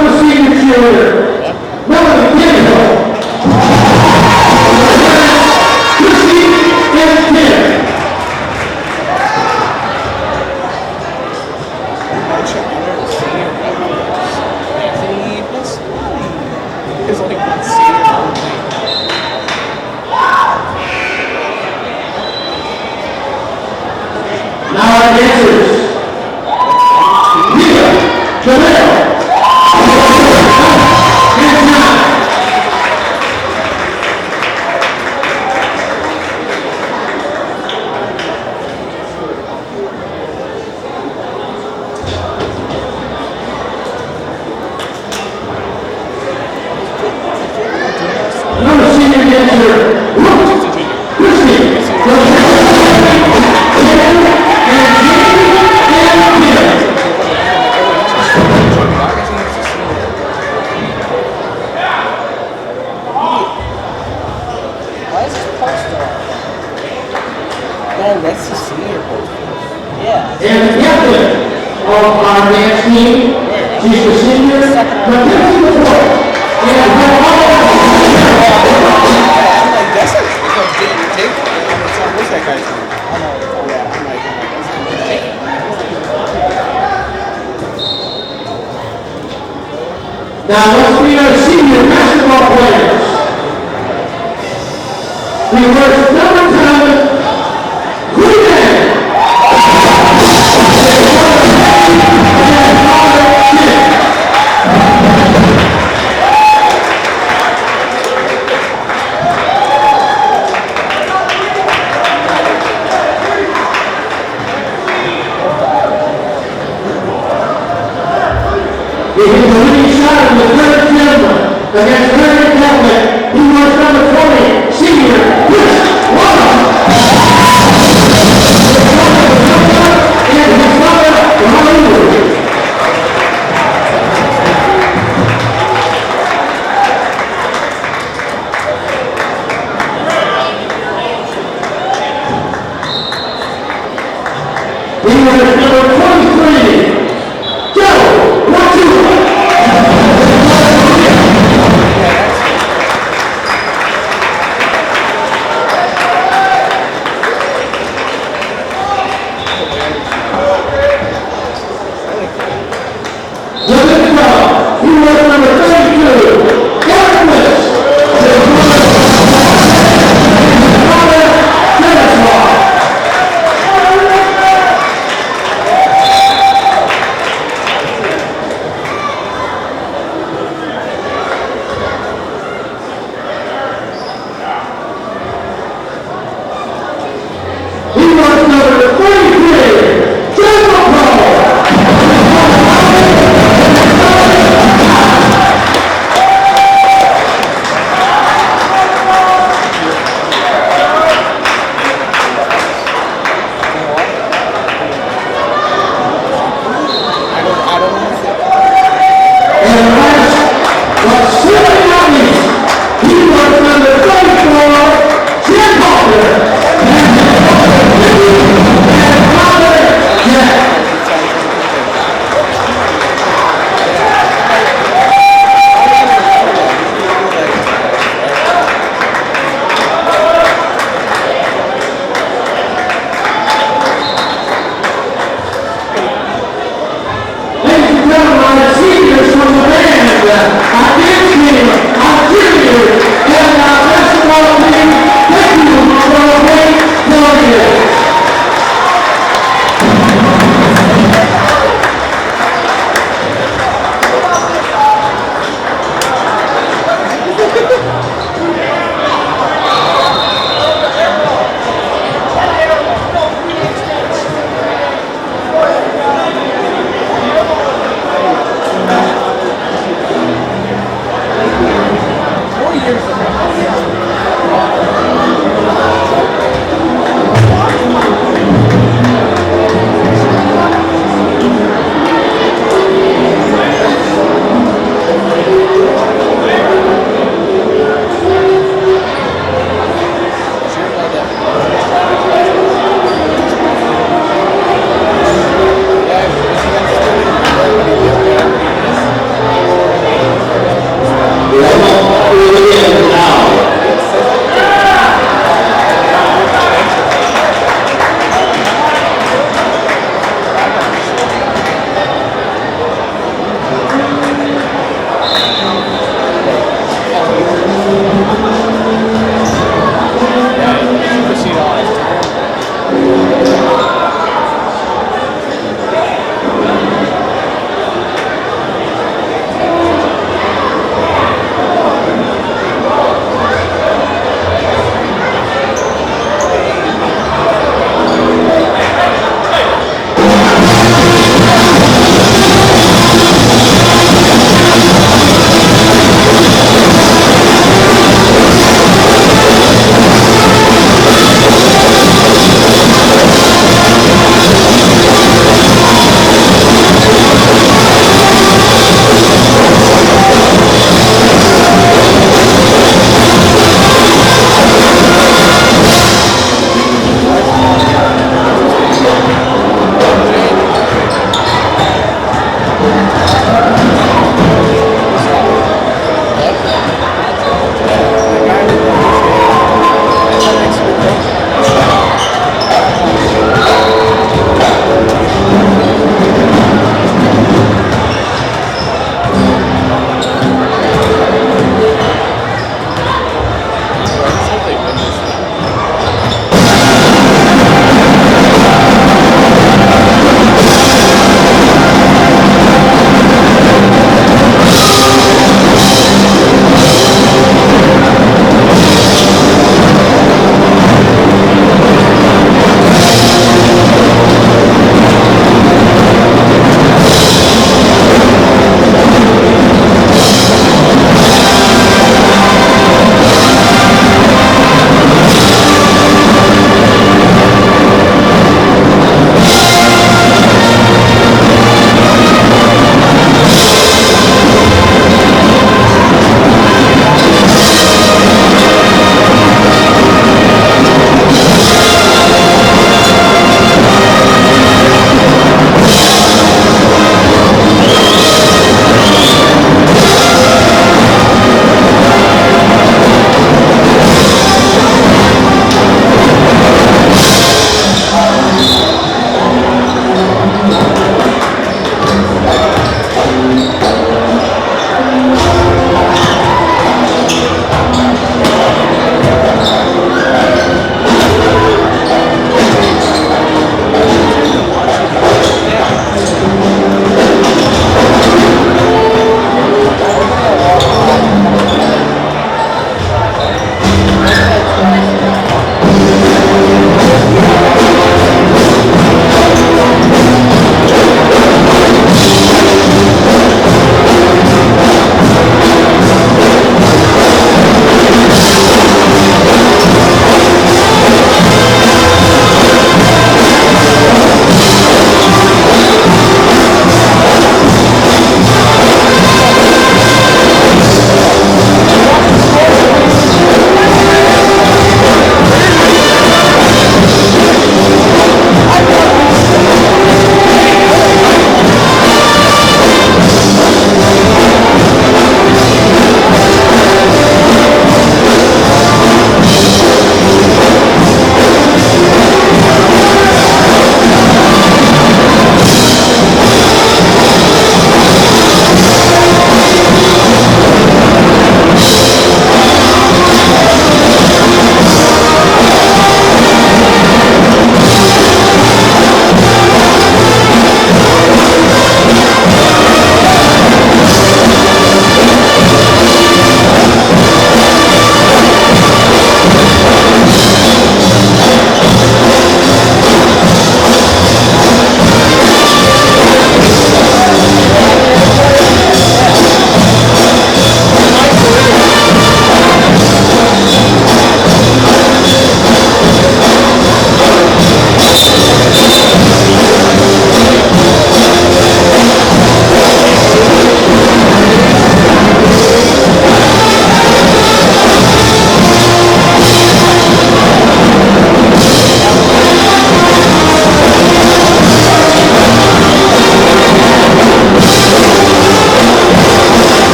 from the senior cheerleader, Melanie Kimhill. Christy and Kim. Now our dancers. Rita, Jaleel, and John. Another senior dancer, Christy, That's the senior poster. Yeah. and the captain of our dance team, she's the senior, the 54th, and her That's like Jake. What's that guy's name? I know. Yeah, I'm like, Now let's meet our senior basketball players. We first number 10, Queen. He hit the winning shot in the third gentleman against Larry Catholic. He was number 20, senior, Chris Waddle. And his mother, Hollywood. He was number 23, Joe Wachula.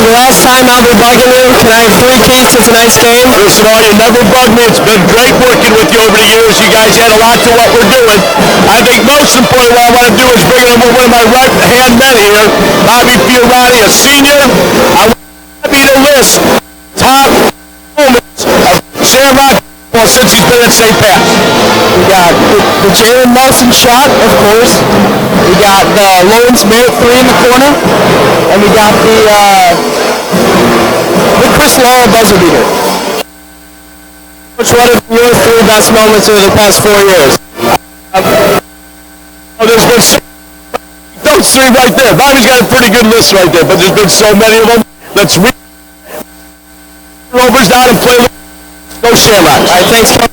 the last time I'll be bugging you. Can I have 3 keys to tonight's game? Listen, all you never bug me. It's been great working with you over the years. You guys add a lot to what we're doing. I think most important what I want to do is bring in one of my right-hand men here, Bobby Fiorani, a senior. I want Bobby to list top moments of Shamrock since he's been at St. Pat. We got the Jalen Nelson shot, of course. We got the Lawrence Merritt 3 in the corner. And we got the Chris Laura buzzer beater. Which one of your 3 best moments over the past 4 years? There's been so those 3 right there. Bobby's got a pretty good list right there, but there's been so many of them. Let's read Rovers down and play. Go Shamrock. All right, thanks, Coach.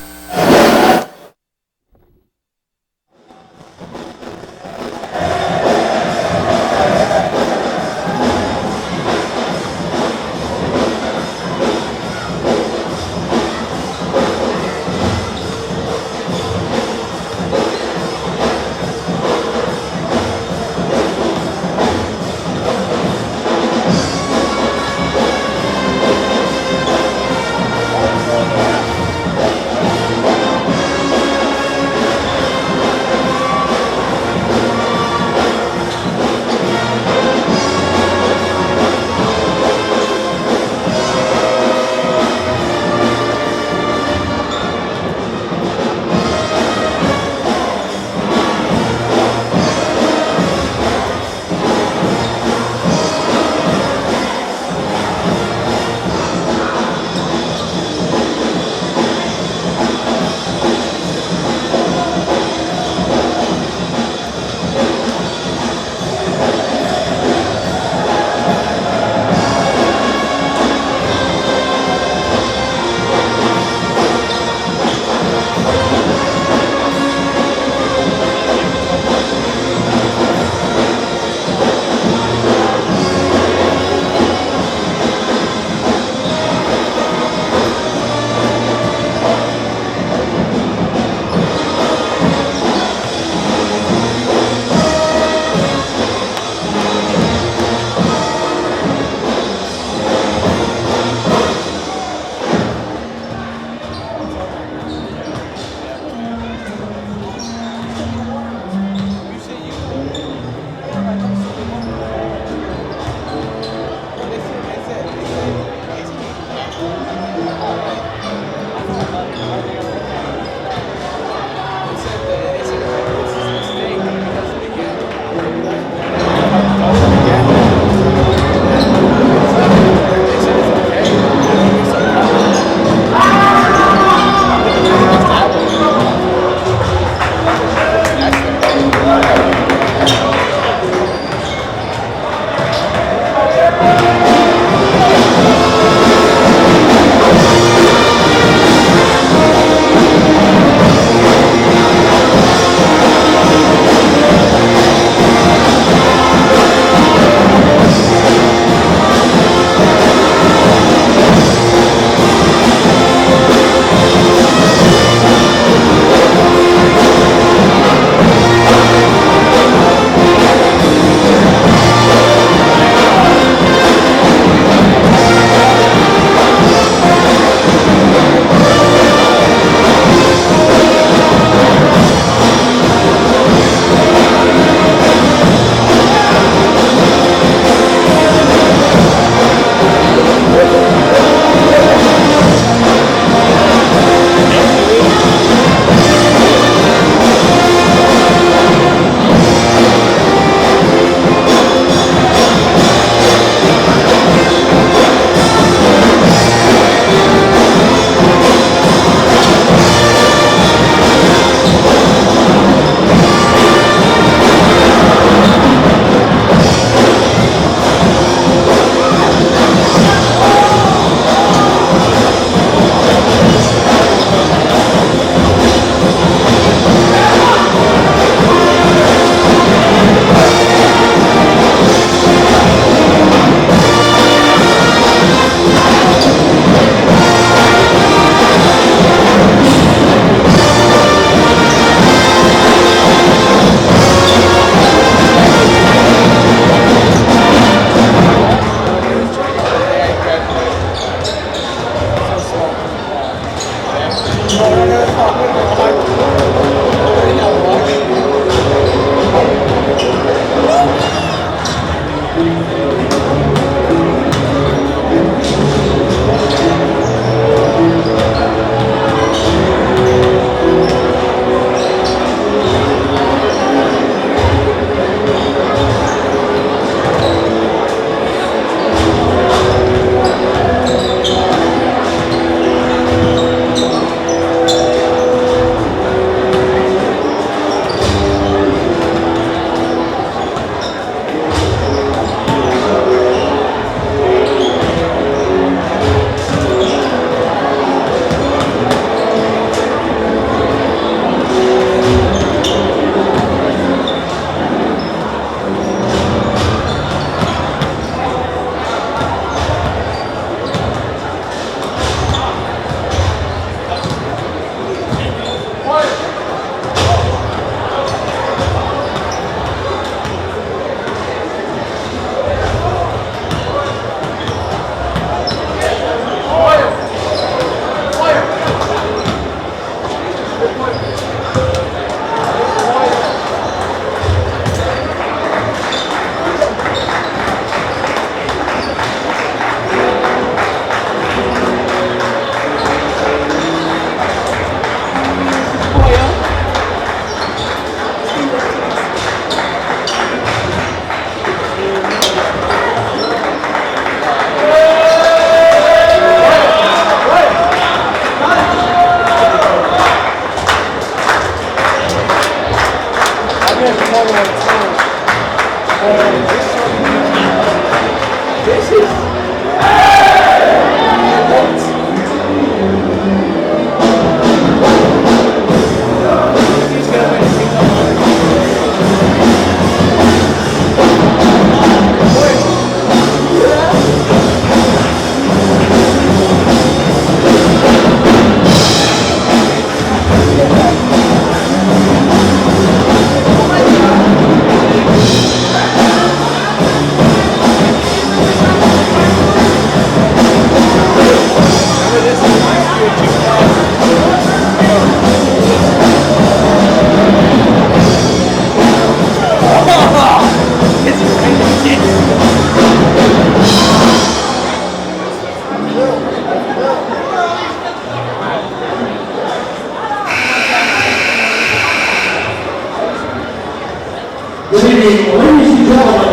Good evening, ladies and gentlemen,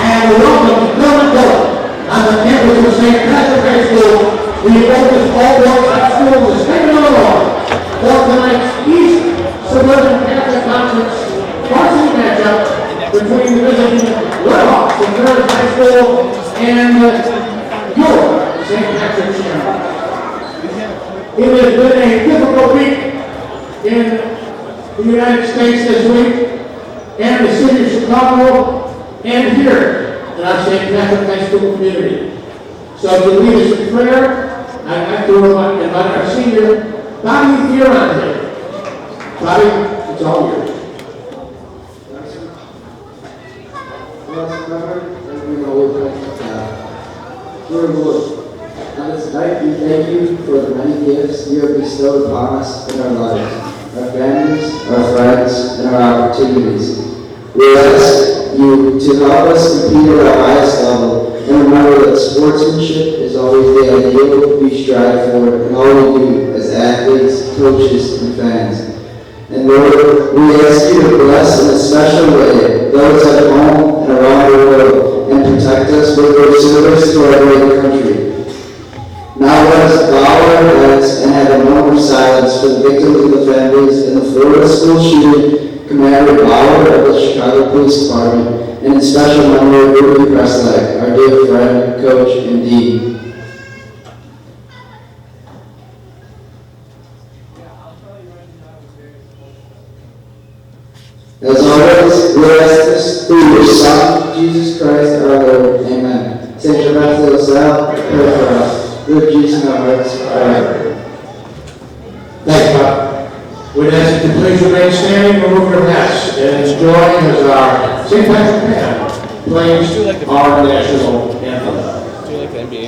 and welcome to Philadelphia on the campus of St. Patrick High School, the oldest all-boys high school in the state of Illinois, for tonight's East Suburban Catholic Conference varsity matchup between the visiting Redhawks of Marist High School and your St. Patrick Shamrocks. It has been a difficult week in the United States this week, and the city of Chicago, and here in our St. Patrick High School community. So to lead us in prayer, I'd like to invite our senior, Bobby Fiorante. Bobby, it's all yours. Dear Lord, on this night we thank you for the many gifts you have bestowed upon us in our lives, our families, our friends, and our opportunities. We ask you to help us compete at our highest level and remember that sportsmanship is always the ideal we strive for in all we do as athletes, coaches, and fans. And Lord, we ask you to bless in a special way those at home and around the world and protect us with your service to our great country. Now let us bow our heads and have a moment of silence for the victims and the families in the Florida school shooting, Commander Bauer of the Chicago Police Department, and in special memory of Ruby Preslak, our dear friend, coach, and dean. As always, we ask this through your Son, Jesus Christ, our Lord. Amen. Saint Gervais de la Salle, pray for us. Lord Jesus in our hearts, forever. Thanks, Bob. We'd ask you to please remain standing, remove your hats, and enjoy as our St. Patrick Band plays our national anthem. Do you like the NBA?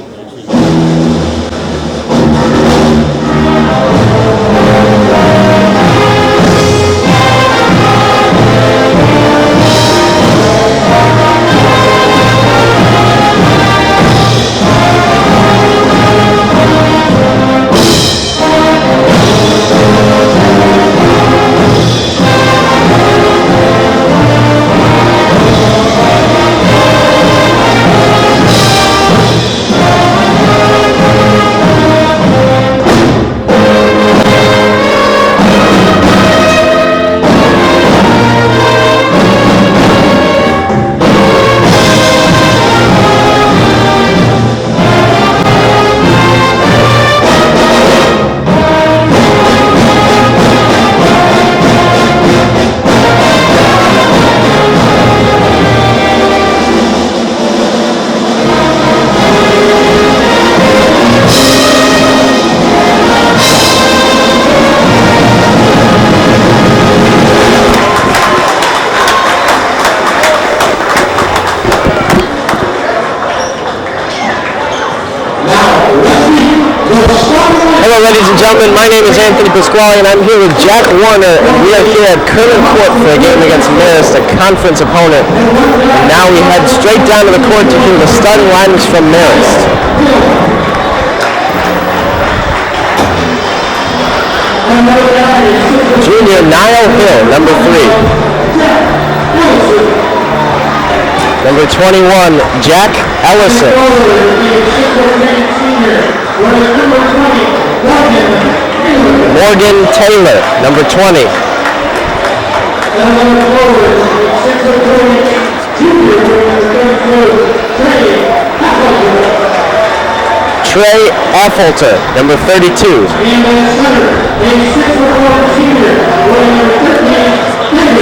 Ladies and gentlemen, my name is Anthony Pasquale, and I'm here with Jack Warner, and we are here at Kernan Court for a game against Marist, a conference opponent. And now we head straight down to the court to hear the starting lineups from Marist. Junior Niall Hill, number 3. Number 21, Jack Ellison. Morgan Taylor, number 20. Trey Affolter, number 32.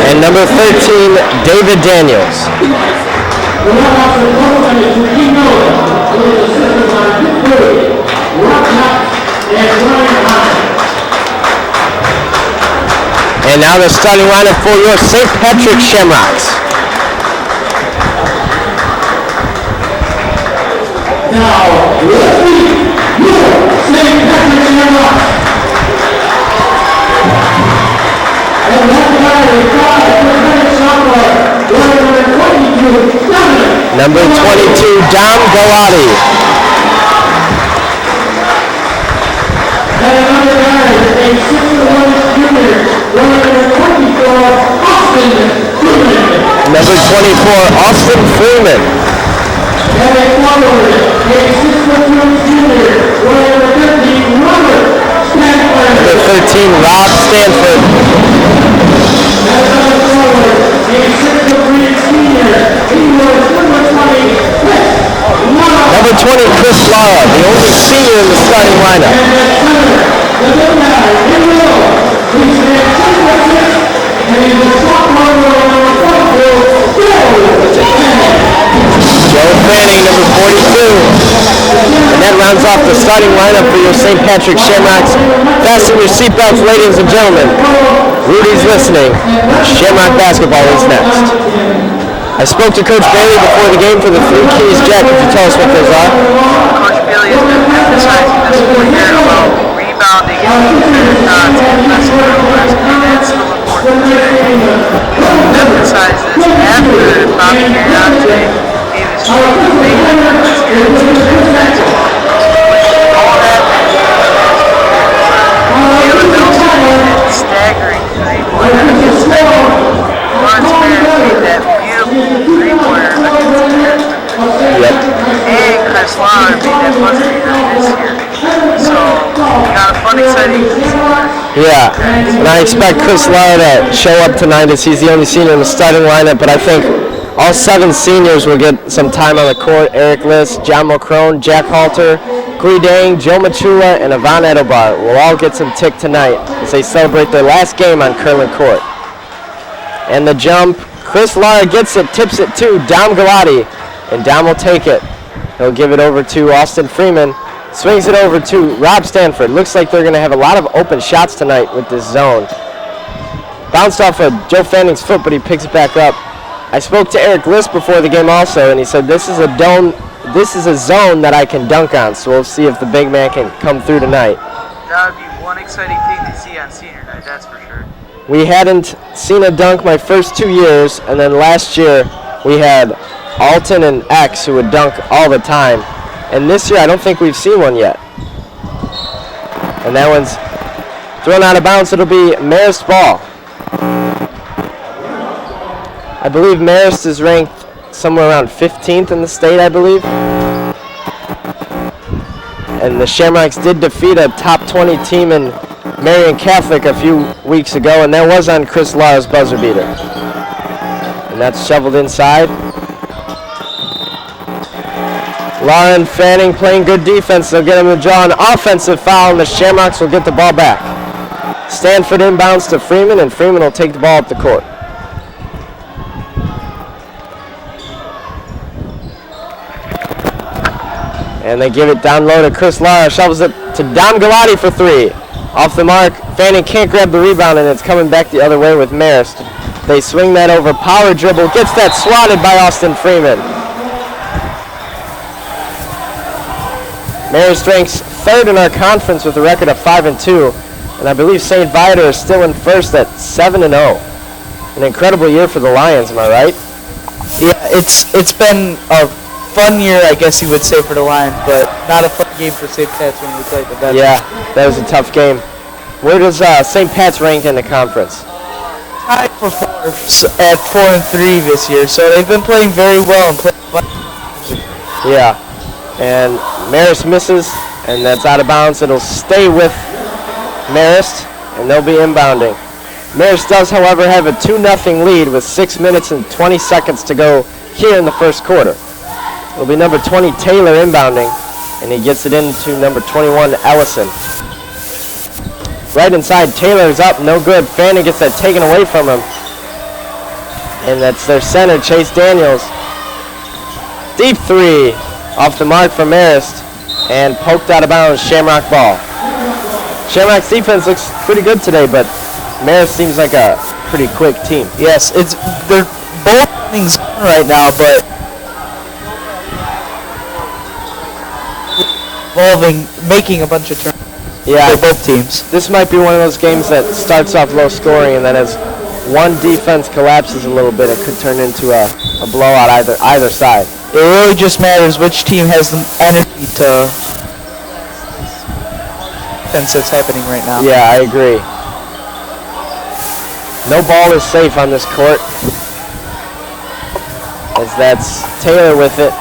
And number 13, David Daniels. And now the starting lineup for your St. Patrick Shamrocks. Now, let's meet your St. Patrick Shamrocks. And that's why we got the sophomore, number 22, Dom Galati. 14, Rob Stanford. Number 20, Chris Lara, the only senior in the starting lineup. Joe Fanning, number 42. And that rounds off the starting lineup for your St. Patrick Shamrocks. Fasten your seatbelts, ladies and gentlemen. Rudy's listening. Shamrock basketball is next. I spoke to Coach Bailey before the game for the 3 keys. Jack, could you tell us what those are? Coach Bailey has been emphasizing this whole year about rebounding and defense, not defensive turnovers, and that's still important today. Emphasize this after Bobby Carriante gave his team the big let's get into the basketball. All that Taylor Middleton is staggering three-pointers. Lawrence Merritt made that beautiful three-pointer against Harrison. Yep. And Chris Lara made that buzzer beater this year. So, we got a fun, exciting season. Yeah, and I expect Chris Lara to show up tonight as he's the only senior in the starting lineup, but I think all 7 seniors will get some time on the court. Eric Liss, John Mulcrone, Jack Halter, Gui Dang, Joe Machula, and Yvonne Edelbar will all get some tick tonight as they celebrate their last game on Curlin Court. And the jump, Chris Lara gets it, tips it to Dom Galati, and Dom will take it. He'll give it over to Austin Freeman, swings it over to Rob Stanford. Looks like they're going to have a lot of open shots tonight with this zone. Bounced off of Joe Fanning's foot, but he picks it back up. I spoke to Eric Liss before the game also, and he said this is a zone that I can dunk on, so we'll see if the big man can come through tonight. That would be one exciting thing to see on senior night, that's for sure. We hadn't seen a dunk my first 2 years, and then last year we had Alton and X who would dunk all the time. And this year I don't think we've seen one yet. And that one's thrown out of bounds. It'll be Marist ball. I believe Marist is ranked somewhere around 15th in the state, I believe. And the Shamrocks did defeat a top 20 team in Marion Catholic a few weeks ago, and that was on Chris Lara's buzzer beater. And that's shoveled inside. Lara and Fanning playing good defense. They'll get him to draw an offensive foul, and the Shamrocks will get the ball back. Stanford inbounds to Freeman, and Freeman will take the ball up the court. And they give it down low to Chris Lara. Shovels it to Dom Galati for 3. Off the mark, Fanning can't grab the rebound, and it's coming back the other way with Marist. They swing that over, power dribble, gets that swatted by Austin Freeman. Marist ranks 3rd in our conference with a record of 5-2, and I believe St. Viator is still in first at 7-0. An incredible year for the Lions, am I right? Yeah, it's been a fun year, I guess you would say, for the Lions, but not a fun game for St. Pat's when we played the Veterans. Yeah, that was a tough game. Where does St. Pat's rank in the conference? Tied for 4 at 4-3 this year, so they've been playing very well and playing fun. Yeah, and Marist misses, and that's out of bounds. It'll stay with Marist, and they'll be inbounding. Marist does, however, have a 2-0 lead with 6 minutes and 20 seconds to go here in the first quarter. It'll be number 20, Taylor, inbounding, and he gets it into number 21, Ellison. Right inside, Taylor's up, no good. Fanning gets that taken away from him. And that's their center, Chase Daniels. Deep 3, off the mark for Marist, and poked out of bounds, Shamrock ball. Shamrock's defense looks pretty good today, but Marist seems like a pretty quick team. Yes, they're both things right now, but making a bunch of turns. Yeah, for both teams. This might be one of those games that starts off low scoring, and then as one defense collapses a little bit, it could turn into a blowout either side. It really just matters which team has the energy to defense that's happening right now. Yeah, I agree. No ball is safe on this court, as that's Taylor with it.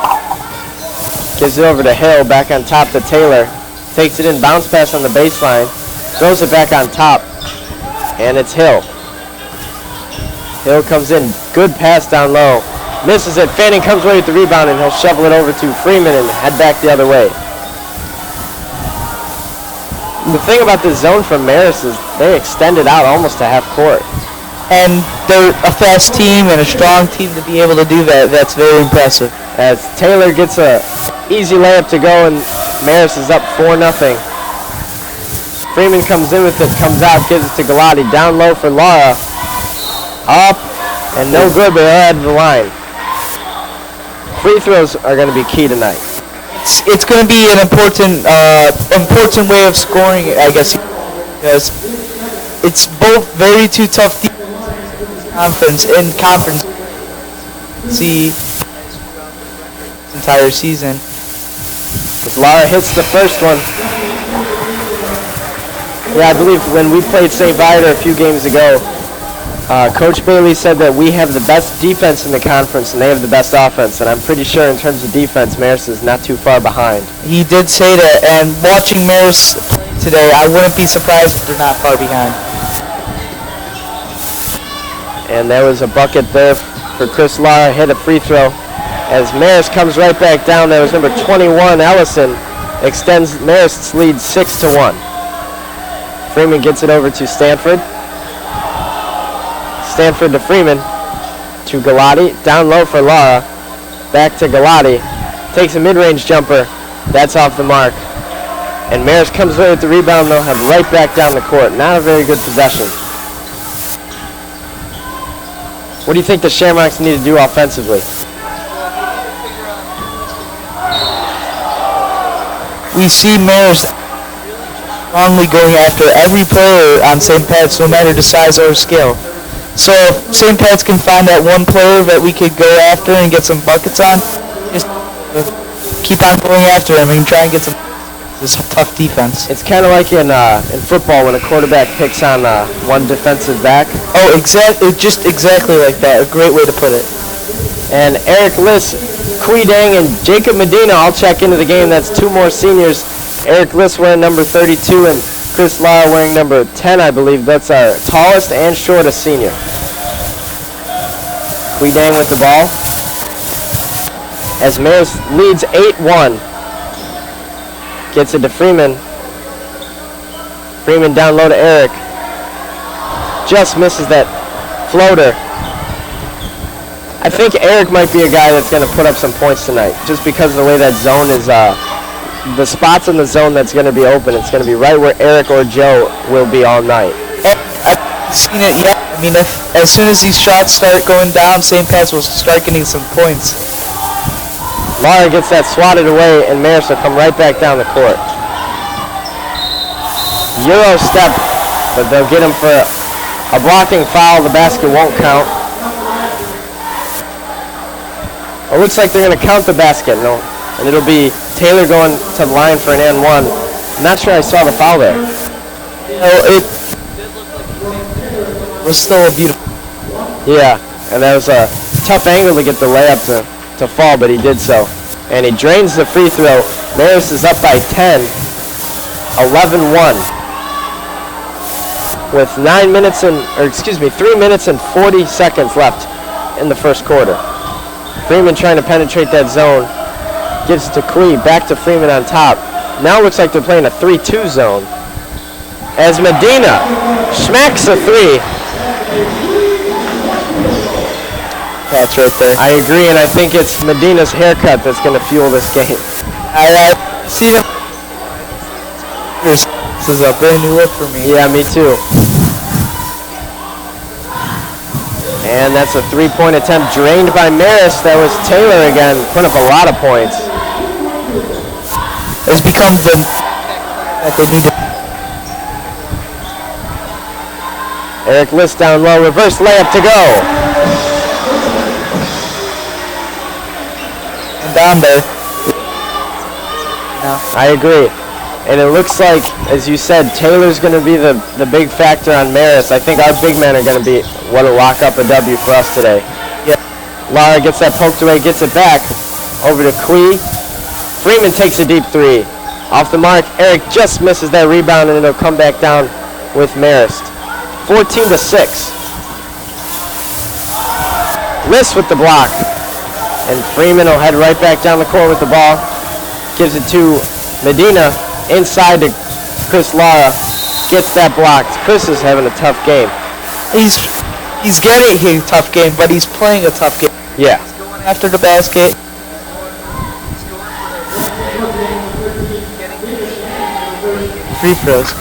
Gives it over to Hill, back on top to Taylor. Takes it in, bounce pass on the baseline. throws it back on top, and it's Hill. Hill comes in, good pass down low, misses it. Fanning comes away with the rebound, and he'll shovel it over to Freeman and head back the other way. The thing about this zone from Marist is they extend it out almost to half court. And they're a fast team and a strong team to be able to do that. That's very impressive. As Taylor gets a easy layup to go, and Marist is up 4-0. Freeman comes in with it, comes out, gives it to Galati. Down low for Lara. Up, and no good, but they're out of the line. Free throws are going to be key tonight. It's going to be an important way of scoring, I guess, because it's both very two tough teams in conference. See this entire season. As Lara hits the first one. Yeah, I believe when we played St. Viator a few games ago, Coach Bailey said that we have the best defense in the conference and they have the best offense, and I'm pretty sure in terms of defense, Marist is not too far behind. He did say that, and watching Marist play today, I wouldn't be surprised if they're not far behind. And there was a bucket there for Chris Lara, hit a free throw. As Marist comes right back down, there was number 21, Ellison, extends Marist's lead 6-1. Freeman gets it over to Stanford. Stanford to Freeman, to Galati, down low for Lara, back to Galati, takes a mid-range jumper, that's off the mark. And Marist comes away with the rebound, they'll head right back down the court. Not a very good possession. What do you think the Shamrocks need to do offensively? We see Marist strongly going after every player on St. Pat's, no matter the size or skill. So if St. Pat's can find that one player that we could go after and get some buckets on, just keep on going after him and try and get some. This tough defense. It's kind of like in football when a quarterback picks on one defensive back. Oh, just exactly like that. A great way to put it. And Eric Liss, Kui Dang, and Jacob Medina all check into the game. That's two more seniors. Eric Liss wearing number 32 and Chris Lara wearing number 10, I believe. That's our tallest and shortest senior. Kui Dang with the ball. As Marist leads 8-1. Gets it to Freeman. Freeman down low to Eric. Just misses that floater. I think Eric might be a guy that's going to put up some points tonight, just because of the way that zone is, the spots in the zone that's going to be open. It's going to be right where Eric or Joe will be all night. I've seen it, yeah. I mean, as soon as these shots start going down, St. Pat's will start getting some points. Lara gets that swatted away, and Marist will come right back down the court. Euro step, but they'll get him for a blocking foul. The basket won't count. It looks like they're going to count the basket, no, and it'll be Taylor going to the line for an and one. I'm not sure I saw the foul there. It was still a beautiful. Yeah, and that was a tough angle to get the layup to fall, but he did so. And he drains the free throw. Marist is up by 10, 11-1. With 3 minutes and 40 seconds left in the first quarter. Freeman trying to penetrate that zone. Gives it to Kui, back to Freeman on top. Now it looks like they're playing a 3-2 zone. As Medina smacks a three. That's right there. I agree, and I think it's Medina's haircut that's going to fuel this game. I see them. This is a brand new look for me. Yeah, me too. And that's a three-point attempt drained by Marist. That was Taylor again, putting up a lot of points. It's become the that they need to. Eric Liss down low, reverse layup to go. And down there. I agree. And it looks like, as you said, Taylor's going to be the big factor on Marist. I think our big men are going to be what will lock up a W for us today. Yeah. Lara gets that poked away, gets it back. Over to Kui. Freeman takes a deep three. Off the mark, Eric just misses that rebound, and it'll come back down with Marist. 14-6. List with the block. And Freeman will head right back down the court with the ball. Gives it to Medina. Inside to Chris Lara. Gets that blocked. Chris is having a tough game. He's getting a tough game, but he's playing a tough game. Yeah. He's going after the basket. Free throws.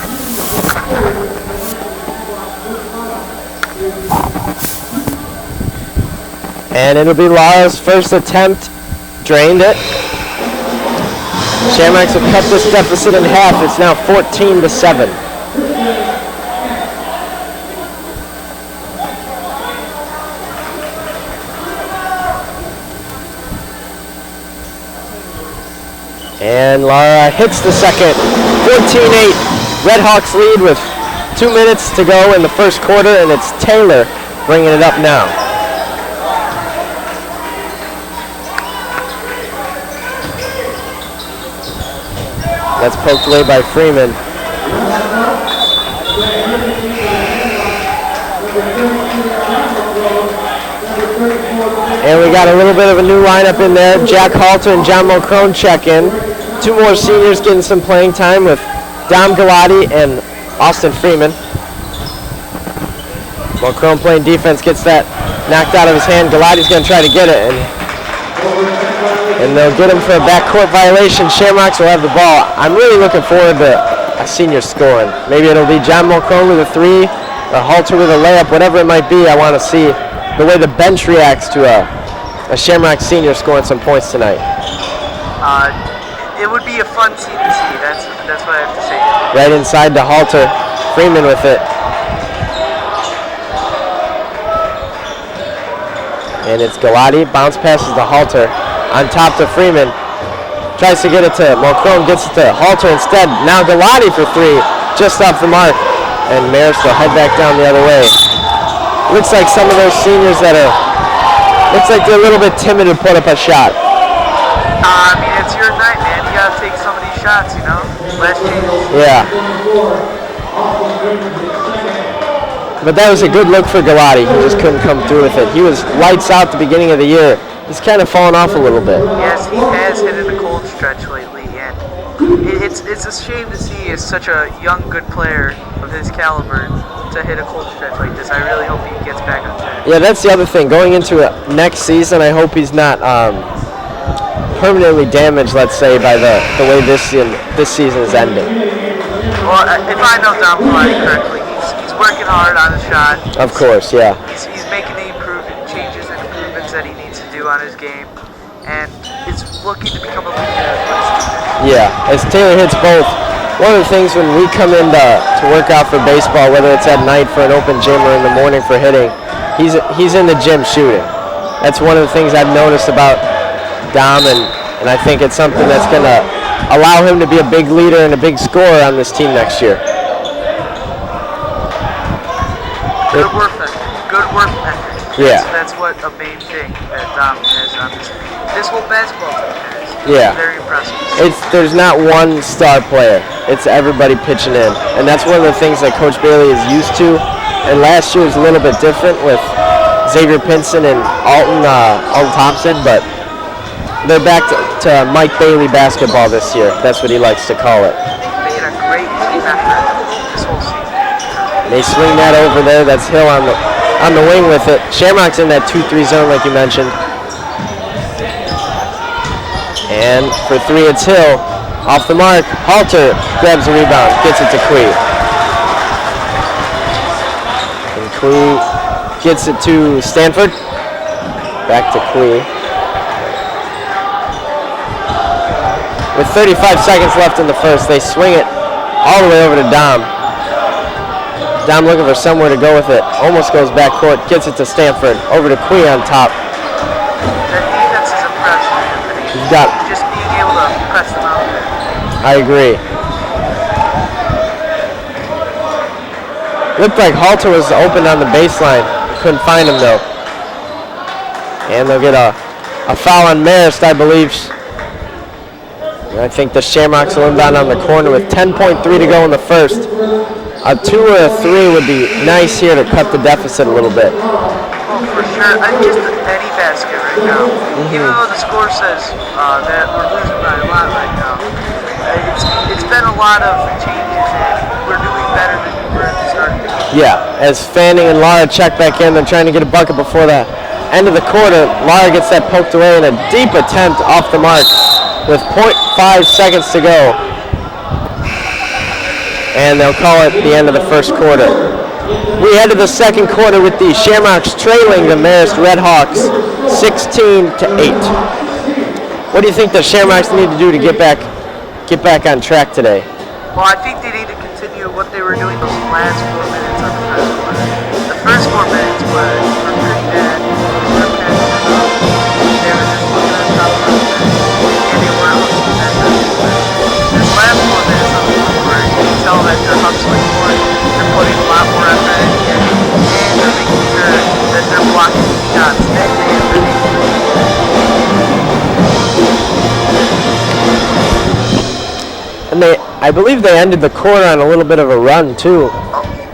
And it'll be Lara's first attempt. Drained it. Shamrocks have cut this deficit in half. It's now 14-7. And Lara hits the second. 14-8. Redhawks lead with 2 minutes to go in the first quarter, and it's Taylor bringing it up now. That's poked away by Freeman. And we got a little bit of a new lineup in there. Jack Halter and John Mulcrone check in. 2 more seniors getting some playing time with Dom Galati and Austin Freeman. Mulcrone playing defense, gets that knocked out of his hand. Galati's going to try to get it, and they'll get him for a backcourt violation. Shamrocks will have the ball. I'm really looking forward to a senior scoring. Maybe it'll be John Mulcrone with a 3, or Halter with a layup, whatever it might be. I want to see the way the bench reacts to a Shamrock senior scoring some points tonight. It would be a fun team to see. That's what I have to say. Right inside to Halter. Freeman with it. And it's Galati. Bounce passes to Halter. On top to Freeman. Tries to get it to Mulcrone. Gets it to Halter instead. Now Galati for 3. Just off the mark. And Marist will head back down the other way. Looks like some of those seniors that are, looks like they're a little bit timid to put up a shot. I mean, it's your night, man. You gotta take some of these shots, you know? Last chance. Yeah. But that was a good look for Galati. He just couldn't come through with it. He was lights out the beginning of the year. He's kind of fallen off a little bit. Yes, he has hit in a cold stretch lately, and it's a shame to see such a young, good player of his caliber to hit a cold stretch like this. I really hope he gets back on track. Yeah, that's the other thing. Going into next season, I hope he's not permanently damaged, let's say, by the way this season is ending. Well, if I know Dom Galati correctly, he's working hard on his shot. Of course, yeah. He's making the changes and improvements that he needs to do on his game, and it's looking to become a leader. Yeah, as Taylor hits both. One of the things when we come in to work out for baseball, whether it's at night for an open gym or in the morning for hitting, he's in the gym shooting. That's one of the things I've noticed about Dom, and I think it's something that's going to allow him to be a big leader and a big scorer on this team next year. Good work ethic. Good work ethic. Yeah. That's what a main thing that Dom has on this whole basketball team has. Yeah. Very impressive. There's not one star player. It's everybody pitching in. And that's one of the things that Coach Bailey is used to. And last year was a little bit different with Xavier Pinson and Alton Thompson, but they're back to Mike Bailey basketball this year. That's what he likes to call it. They had a great team effort this whole season. They swing that over there. That's Hill on the wing with it. Shamrock's in that 2-3 zone like you mentioned. And for 3, it's Hill. Off the mark. Halter grabs the rebound. Gets it to Quee. And Quee gets it to Stanford. Back to Quee. With 35 seconds left in the first, they swing it all the way over to Dom. Dom looking for somewhere to go with it. Almost goes back court. Gets it to Stanford. Over to Quee on top. That defense is impressive. He's got, just being able to press them out there. I agree. Looked like Halter was open on the baseline. Couldn't find him though. And they'll get a foul on Marist, I believe. I think the Shamrocks will inbound on the corner with 10.3 to go in the first. A 2 or a 3 would be nice here to cut the deficit a little bit. Well, for sure. Just any basket right now. Even though the score says that we're losing by a lot right now, it's been a lot of changes, and we're doing better than we were at the start of the game. Yeah, as Fanning and Lara check back in, they're trying to get a bucket before the end of the quarter. Lara gets that poked away in a deep attempt off the mark with 0.5 seconds to go. And they'll call it the end of the first quarter. We head to the second quarter with the Shamrocks trailing the Marist Redhawks 16-8. What do you think the Shamrocks need to do to get back on track today? Well, I think they need to continue what they were doing those last 4 minutes on the first quarter. The first 4 minutes were pretty bad. They were just looking at top of the and they weren't looking at the this last 4 minutes on the floor, you can tell that they're hustling more, they're putting a lot more effort in here, and they're making sure that they're blocking shots that they have been able to. And I believe they ended the quarter on a little bit of a run too.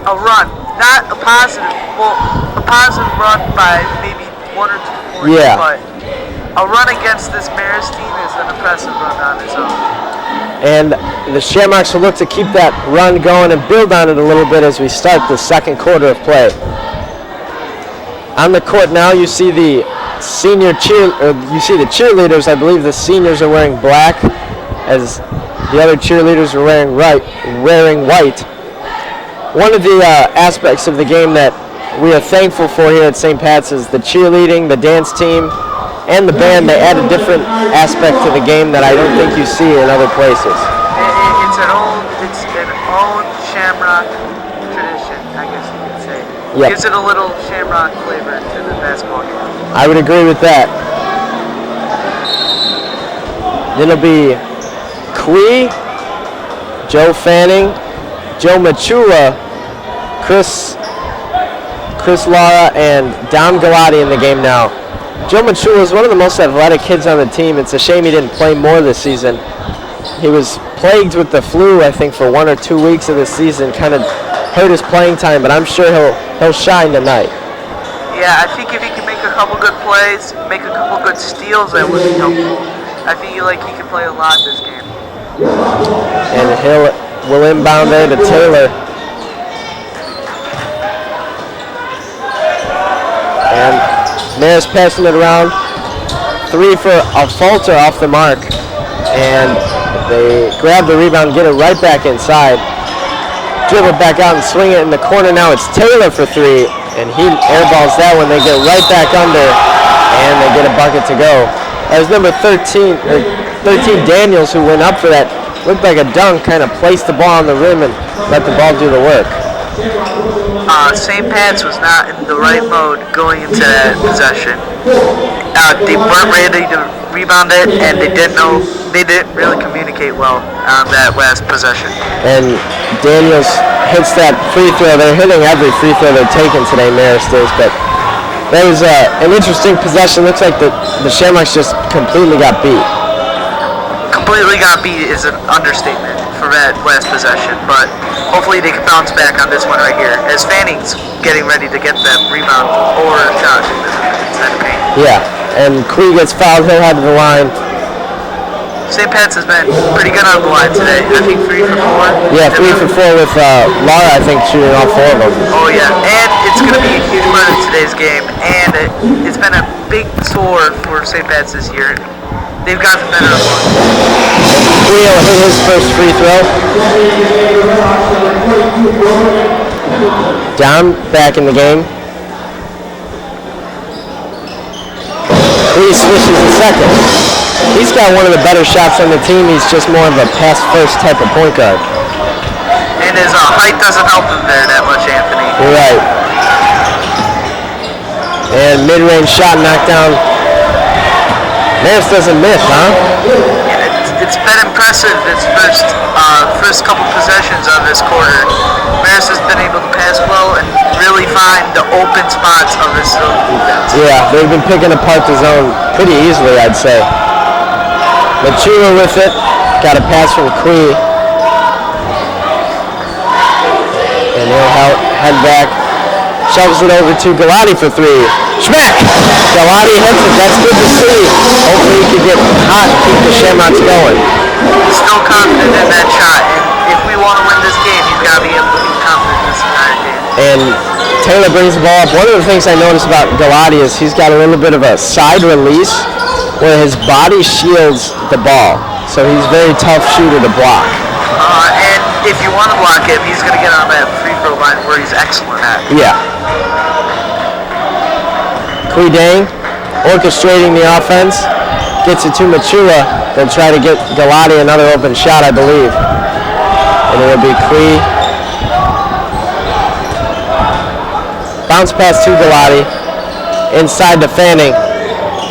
A run, not a positive. Well, a positive run by maybe 1 or 2 points, Yeah. but a run against this Marist team is an impressive run on its own. And the Shamrocks will look to keep that run going and build on it a little bit as we start the second quarter of play. On the court now, you see the cheerleaders. I believe the seniors are wearing black, as the other cheerleaders are wearing white. One of the aspects of the game that we are thankful for here at St. Pat's is the cheerleading, the dance team, and the band. They add a different aspect to the game that I don't think you see in other places. It's an own Shamrock tradition, I guess you could say. Yep. Gives it a little Shamrock flavor to the basketball game. I would agree with that. Then it'll be Quee, Joe Fanning, Joe Machula, Chris Lara, and Dom Galati in the game now. Joe Machula is one of the most athletic kids on the team. It's a shame he didn't play more this season. He was plagued with the flu, I think, for 1 or 2 weeks of the season. Kind of hurt his playing time, but I'm sure he'll shine tonight. Yeah, I think if he can make a couple good plays, make a couple good steals, that would be helpful. I think he can play a lot this game. And will inbound there to Taylor. And Marist passing it around. 3 for a falter off the mark. And they grab the rebound, get it right back inside. Dribble back out and swing it in the corner. Now it's Taylor for 3. And he airballs that one. They get right back under. And they get a bucket to go. That was number 13 Daniels who went up for that. Looked like a dunk, kind of placed the ball on the rim and let the ball do the work. St. Pat's was not in the right mode going into that possession. They weren't ready to rebound it, and they didn't really communicate well on that last possession. And Daniels hits that free throw. They're hitting every free throw they're taking today, Marist is, but that was an interesting possession. Looks like the Shamrocks just completely got beat. Completely got beat is an understatement for that last possession, but hopefully they can bounce back on this one right here, as Fanning's getting ready to get that rebound or shot inside the paint. Yeah, and Quee gets fouled. He'll head to the line. St. Pat's has been pretty good on the line today. I think 3 for 4. Yeah, 3 for 4 with Lara, I think, shooting all 4 of them. Oh yeah, and it's going to be a huge part of today's game, and it's been a big sore for St. Pat's this year. They've gotten better at one. Quee will hit his first free throw. Dom back in the game. Quee switches the second. He's got one of the better shots on the team. He's just more of a pass-first type of point guard. And his height doesn't help him there that much, Anthony. You're right. And mid-range shot knocked down. Marist doesn't miss, huh? It's been impressive his first couple possessions of this quarter. Marist has been able to pass well and really find the open spots of his defense. Yeah, they've been picking apart the zone pretty easily, I'd say. Machula with it. Got a pass from Quee. And he'll head back. Shoves it over to Galati for three. Schmack! Galati hits it. That's good to see. Hopefully he can get hot and keep the Shamrocks going. Still confident in that shot. And if we want to win this game, he's got to be able to be confident this entire game. And Taylor brings the ball up. One of the things I noticed about Galati is he's got a little bit of a side release where his body shields the ball. So he's a very tough shooter to block. And if you want to block him, he's going to get on that free throw line where he's excellent at. Yeah. Quee Dang orchestrating the offense. Gets it to Machula. They'll try to get Galati another open shot, I believe. And it'll be Quee. Bounce pass to Galati. Inside to Fanning.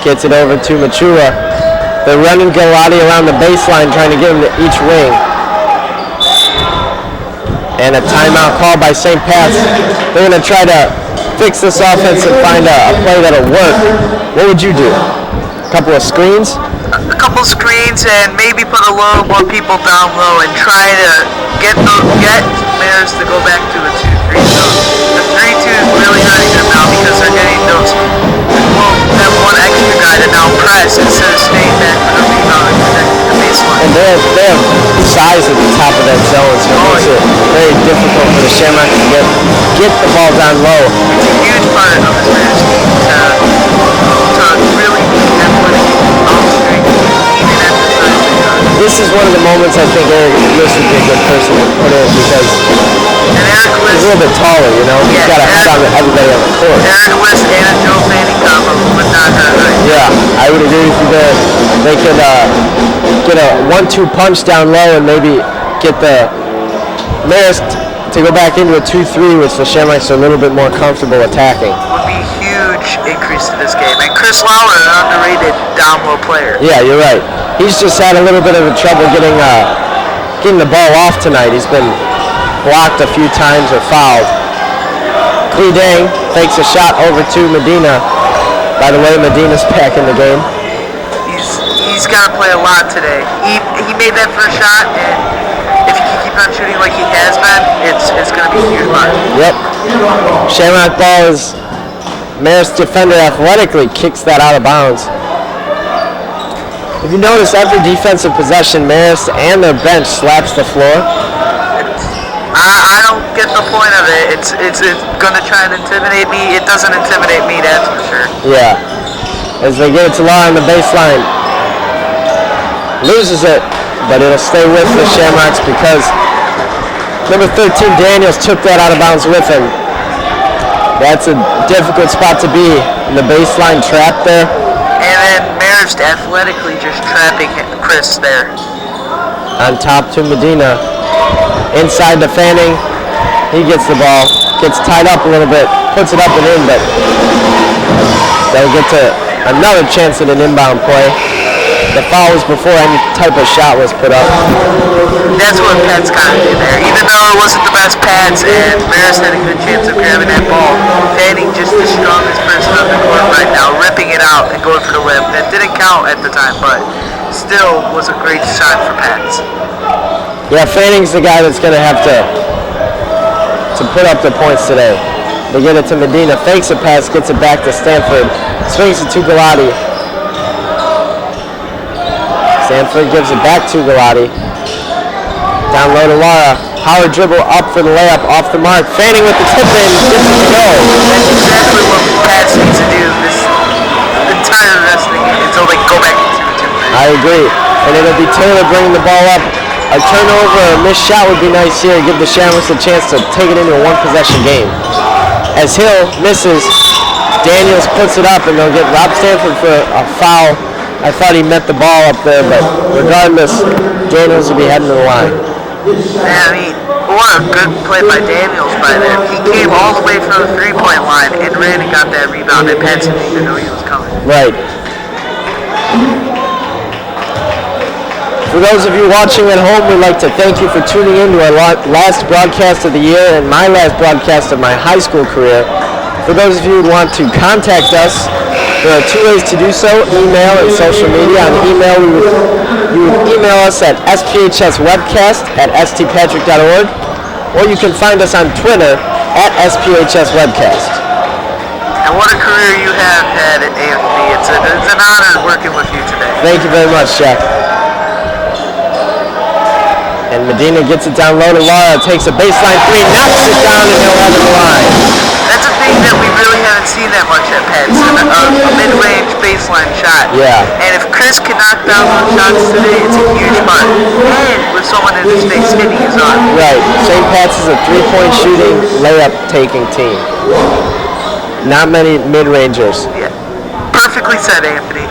Gets it over to Machula. They're running Galati around the baseline, trying to get him to each wing. And a timeout called by St. Pat's. They're going to try to fix this offense and find a play that'll work. What would you do? A couple of screens? A couple screens and maybe put a little more people down low and try to get Marist to go back to the 2-3 zone. The 3-2 is really hurting them now because they're getting those, that one extra guy to now press instead of staying back for the rebound and connecting the baseline. And they have size at the top of that zone, so it makes it very difficult for the Shamrocks to get the ball down low. It's a huge part of this Marist game to really be athletic off screen, even at the time they are. This is one of the moments I think Eric Lewis would be a good person to put in because he's a little bit taller, you know? He's got a head on everybody on the court. Eric Lewis and a Joe Fanning combo would not hurt, right? Yeah, I would agree with you there. They could get a 1-2 punch down low and maybe get the Marist to go back into a 2-3, which the Shamrocks are a little bit more comfortable attacking. Would be a huge increase to this game. And Chris Lauer, an underrated down low player. Yeah, you're right. He's just had a little bit of trouble getting the ball off tonight. He's been blocked a few times or fouled. Quee Dang takes a shot over to Medina. By the way, Medina's back in the game. He's got to play a lot today. He made that first shot, and if he can keep on shooting like he has been, it's going to be a huge part. Yep. Shamrock ball is Marist defender athletically kicks that out of bounds. If you notice, every defensive possession, Marist and their bench slaps the floor. I don't get the point of it. It's going to try and intimidate me. It doesn't intimidate me, that's for sure. Yeah. As they get it to Law on the baseline. Loses it, but it'll stay with the Shamrocks because number 13, Daniels, took that out of bounds with him. That's a difficult spot to be in the baseline trap there. And then Marist athletically just trapping Chris there. On top to Medina. Inside to Fanning. He gets the ball. Gets tied up a little bit. Puts it up and in, but they'll get to another chance at an inbound play. The foul was before any type of shot was put up. That's what Pat's got to do there. Even though it wasn't the best Pats and Marist had a good chance of grabbing that ball, Fanning just the strongest person on the court right now, ripping it out and going for the layup. That didn't count at the time, but still was a great shot for Pats. Yeah, Fanning's the guy that's going to have to put up the points today. They get it to Medina, fakes a pass, gets it back to Stanford, swings it to Galati. Stanford gives it back to Galati. Down low to Lara. Howard dribble up for the layup, off the mark. Fanning with the tip in, gets it to go. That's exactly what Pats needs to do this entire rest of the game until they go back to 2-2. I agree. And it'll be Taylor bringing the ball up. A turnover, a missed shot would be nice here. Give the Shamrocks a chance to take it into a one-possession game. As Hill misses, Daniels puts it up, and they'll get Rob Stanford for a foul. I thought he met the ball up there, but regardless, Daniels will be heading to the line. Yeah, I mean, what a good play by Daniels by there. He came all the way from the three-point line and ran and got that rebound, and Pats didn't even know he was coming. Right. For those of you watching at home, we'd like to thank you for tuning in to our last broadcast of the year and my last broadcast of my high school career. For those of you who want to contact us, There are two ways to do so, email and social media. On email, you would email us at sphswebcast@stpatrick.org, or you can find us on Twitter at SPHSwebcast. And what a career you have had at AFB. It's an honor working with you today. Thank you very much, Jack. And Medina gets it down low to Lara, takes a baseline three, knocks it down, and he'll have it line. That's a thing that we really haven't seen that much at Patson, a mid-range baseline shot. Yeah. And if Chris can knock down those shots today, it's a huge part. And with someone in his face hitting his arm. Right. St. Pat's is a three-point shooting, layup-taking team. Not many mid-rangers. Yeah. Perfectly said, Anthony.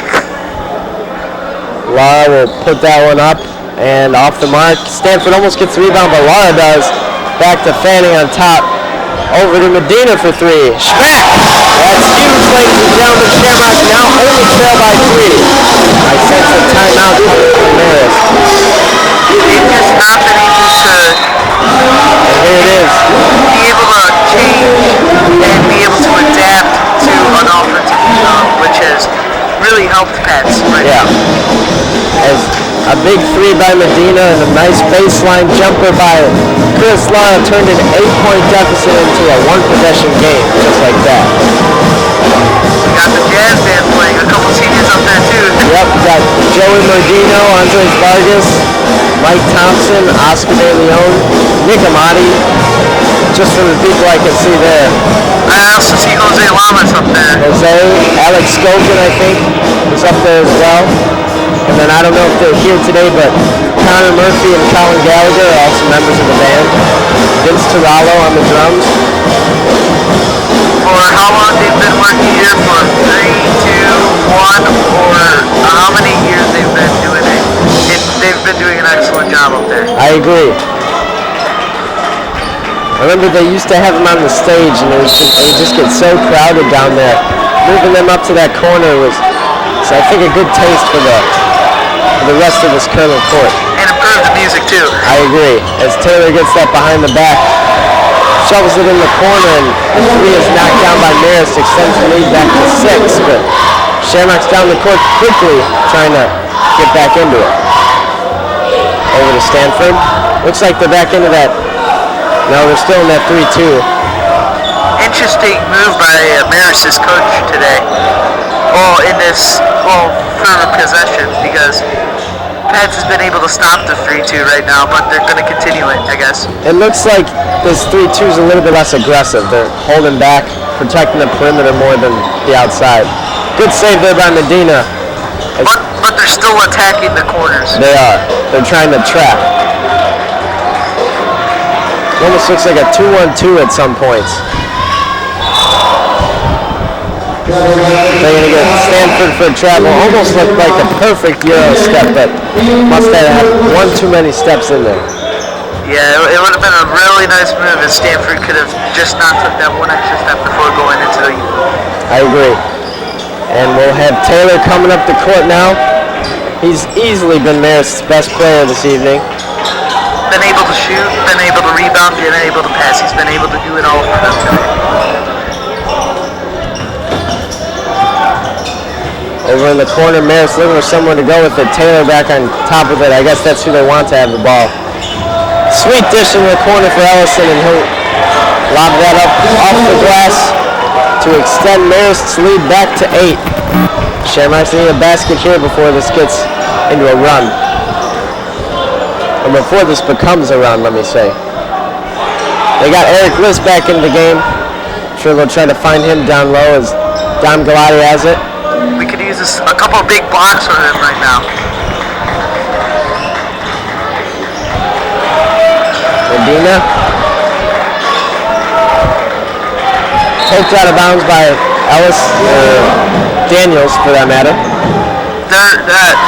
Lara will put that one up and off the mark. Stanford almost gets the rebound, but Lara does. Back to Fanning on top. Over to Medina for three. Smack! That's huge, ladies and gentlemen. Shamrock now only trail by three. I sense a timeout coming from Marist. They've just not been able to, And here it is. be able to change and be able to adapt to an offensive which has really helped Pats right Yeah. As a big three by Medina and a nice baseline jumper by Chris Lara turned an 8-point deficit into a one-possession game, just like that. We got the Jazz band playing, a couple seniors up there too. Yep, we got Joey Mordino, Andres Vargas, Mike Thompson, Oscar De Leon, Nick Amati, just from the people I can see there. I also see Jose Lamas up there. Jose, Alex Skogan, I think, is up there as well. And then I don't know if they're here today, but Connor Murphy and Colin Gallagher are also members of the band. Vince Tirallo on the drums. For how long they've been working here, for 3, 2, 1, or how many years they've been doing it. They've been doing an excellent job up there. I agree. I remember they used to have them on the stage, and it would just get so crowded down there. Moving them up to that corner was, I think, a good taste for the rest of this Colonel Court. And improve the music too. I agree. As Taylor gets that behind the back, shovels it in the corner, and the three is knocked down by Marist, extends the lead back to 6, but Shamrock's down the court quickly, trying to get back into it. Over to Stanford. Looks like they're back into that. No, they're still in that 3-2. Interesting move by Marist's coach today. For possessions, because Pats has been able to stop the 3-2 right now, but they're going to continue it, I guess. It looks like this 3-2 is a little bit less aggressive. They're holding back, protecting the perimeter more than the outside. Good save there by Medina. But they're still attacking the corners. They are. They're trying to trap. It almost looks like a 2-1-2 at some points. They're going to get Stanford for travel. Almost looked like a perfect Euro step, but must have had one too many steps in there. Yeah, it would have been a really nice move if Stanford could have just not took that one extra step before going into the... I agree. And we'll have Taylor coming up the court now. He's easily been Marist's best player this evening. Been able to shoot, been able to rebound, been able to pass. He's been able to do it all for them today. Over in the corner, Marist looking for somewhere to go with it. Taylor back on top of it. I guess that's who they want to have the ball. Sweet dish in the corner for Ellison, and he'll lob that up off the glass to extend Marist's lead back to 8. Shamrocks need a basket here before this gets into a run. Or before this becomes a run, let me say. They got Eric List back in the game. I'm sure they'll try to find him down low as Dom Galati has it. We could use a couple of big blocks from him right now. Medina. Poked out of bounds by Ellis, Daniels for that matter.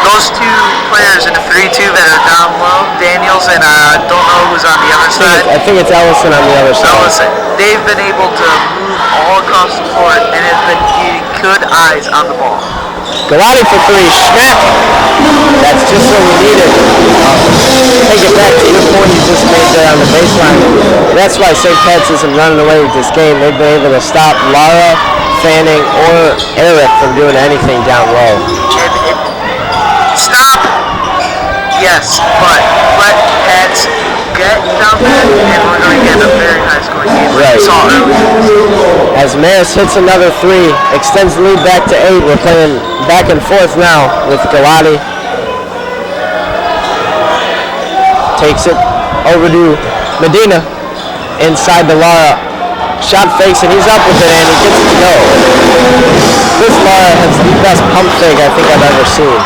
Those two players in the 3-2 that are down low, Daniels and I don't know who's on the other side. I think it's Ellison on the other side. Ellison. They've been able to move all across the court and have been getting good eyes on the ball. Galati for 3, smack! That's just what we needed. Take it back to your point you just made there on the baseline. That's why St. Pat's isn't running away with this game. They've been able to stop Lara, Fanning or Eric from doing anything down low. Stop, yes, but let Pats get down there, and we're going to get a very high-scoring game. Like we saw earlier. As Marist hits another three, extends the lead back to 8. We're playing back and forth now with Galati. Takes it over to Medina. Inside the Lara. Shot fakes and he's up with it and he gets it to go. This Lara has the best pump fake I think I've ever seen.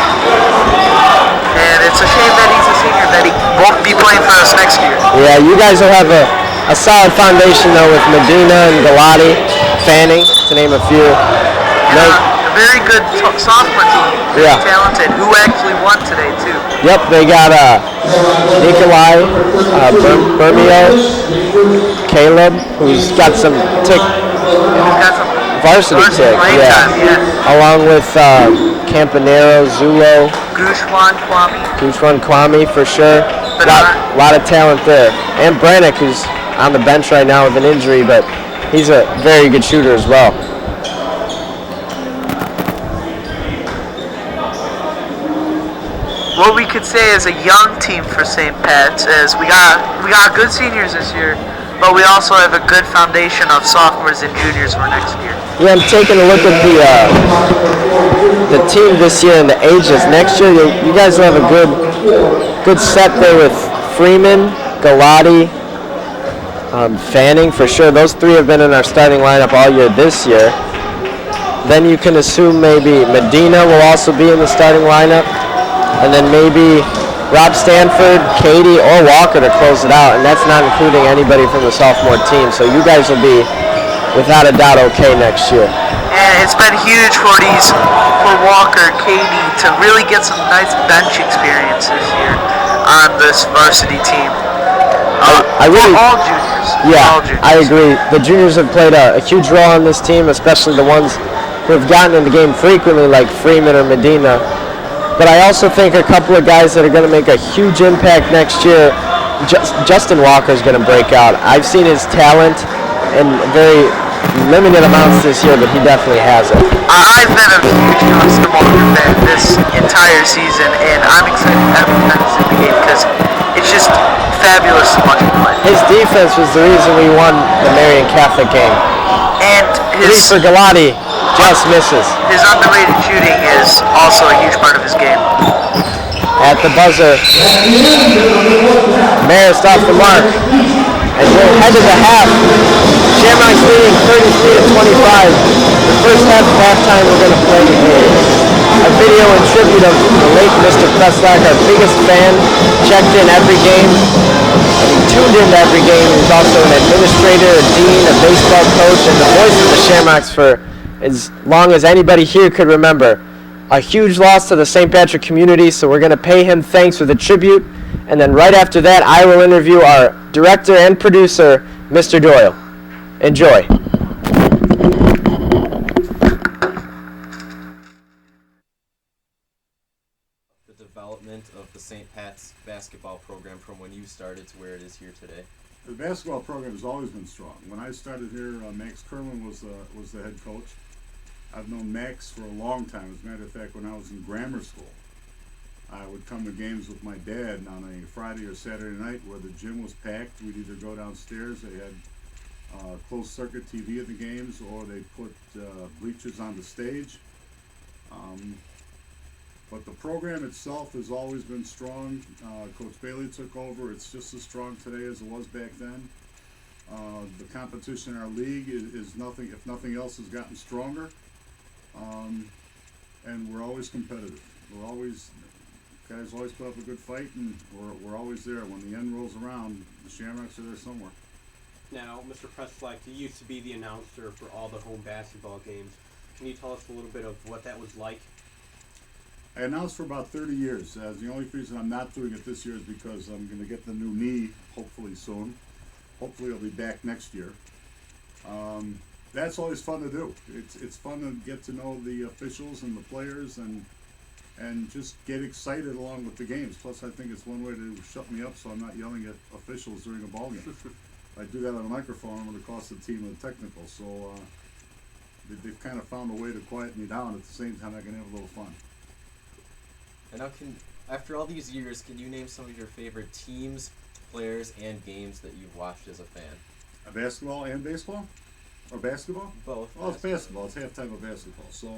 And it's a shame that he's a senior, that he won't be playing for us next year. Yeah, you guys will have a solid foundation though with Medina and Galati, Fanning, to name a few. And a very good sophomore team, very Yeah. talented, who actually won today too. Yep, they got Nikolai, Bermio, Caleb, who's got some varsity tick, playing time, yeah. along with Campanero, Zulo, Gushwan Kwame for sure. Lot of talent there. And Brannick, who's on the bench right now with an injury, but he's a very good shooter as well. What we could say is a young team for St. Pat's, as we got good seniors this year, but we also have a good foundation of sophomores and juniors for next year. Yeah, I'm taking a look at the team this year and the ages. Next year, you guys will have a good set there with Freeman, Galati, Fanning for sure. Those three have been in our starting lineup all year this year. Then you can assume maybe Medina will also be in the starting lineup. And then maybe Rob Stanford, Katie, or Walker to close it out. And that's not including anybody from the sophomore team. So you guys will be, without a doubt, okay next year. And it's been huge for Walker, Katie, to really get some nice bench experience this year on this varsity team. I really, all juniors. Yeah, all juniors. I agree. The juniors have played a huge role on this team, especially the ones who have gotten in the game frequently, like Freeman or Medina. But I also think a couple of guys that are going to make a huge impact next year. Justin Walker is going to break out. I've seen his talent in very limited amounts this year, but he definitely has it. I've been a huge Justin Walker fan this entire season, and I'm excited every time he's in the game because it's just fabulous to watch him play. His defense was the reason we won the Marion Catholic game. And his for Galati, just misses. His underrated shooting is also a huge part of his game. At the buzzer, Marist off the mark, and we'll head to the half. Shamrocks leading 33-25. The first half of halftime, we're going to play a video in tribute of the late Mr. Preslack, our biggest fan, checked in every game, and he tuned into every game. He was also an administrator, a dean, a baseball coach, and the voice of the Shamrocks for as long as anybody here could remember. A huge loss to the St. Patrick community, so we're going to pay him thanks with a tribute, and then right after that, I will interview our director and producer, Mr. Doyle. Enjoy. The development of the St. Pat's basketball program from when you started to where it is here today. The basketball program has always been strong. When I started here, Max Kerman was the head coach. I've known Max for a long time. As a matter of fact, when I was in grammar school, I would come to games with my dad on a Friday or Saturday night where the gym was packed. We'd either go downstairs, they had closed circuit TV at the games, or they put bleachers on the stage. But the program itself has always been strong. Coach Bailey took over. It's just as strong today as it was back then. The competition in our league is nothing, if nothing else, has gotten stronger. And we're always competitive. Guys always put up a good fight, and we're always there. When the end rolls around, the Shamrocks are there somewhere. Now, Mr. Preslack, you used to be the announcer for all the home basketball games. Can you tell us a little bit of what that was like? I announced for about 30 years. The only reason I'm not doing it this year is because I'm going to get the new knee hopefully soon. Hopefully I'll be back next year. That's always fun to do. It's fun to get to know the officials and the players and just get excited along with the games. Plus I think it's one way to shut me up so I'm not yelling at officials during a ball game. If I do that on a microphone, I'm going to cost the team a technical. So they've kind of found a way to quiet me down. At the same time, I can have a little fun. And now, after all these years, can you name some of your favorite teams, players, and games that you've watched as a fan? Basketball and baseball? Or basketball? Both. Oh, it's basketball. It's halftime of basketball. So,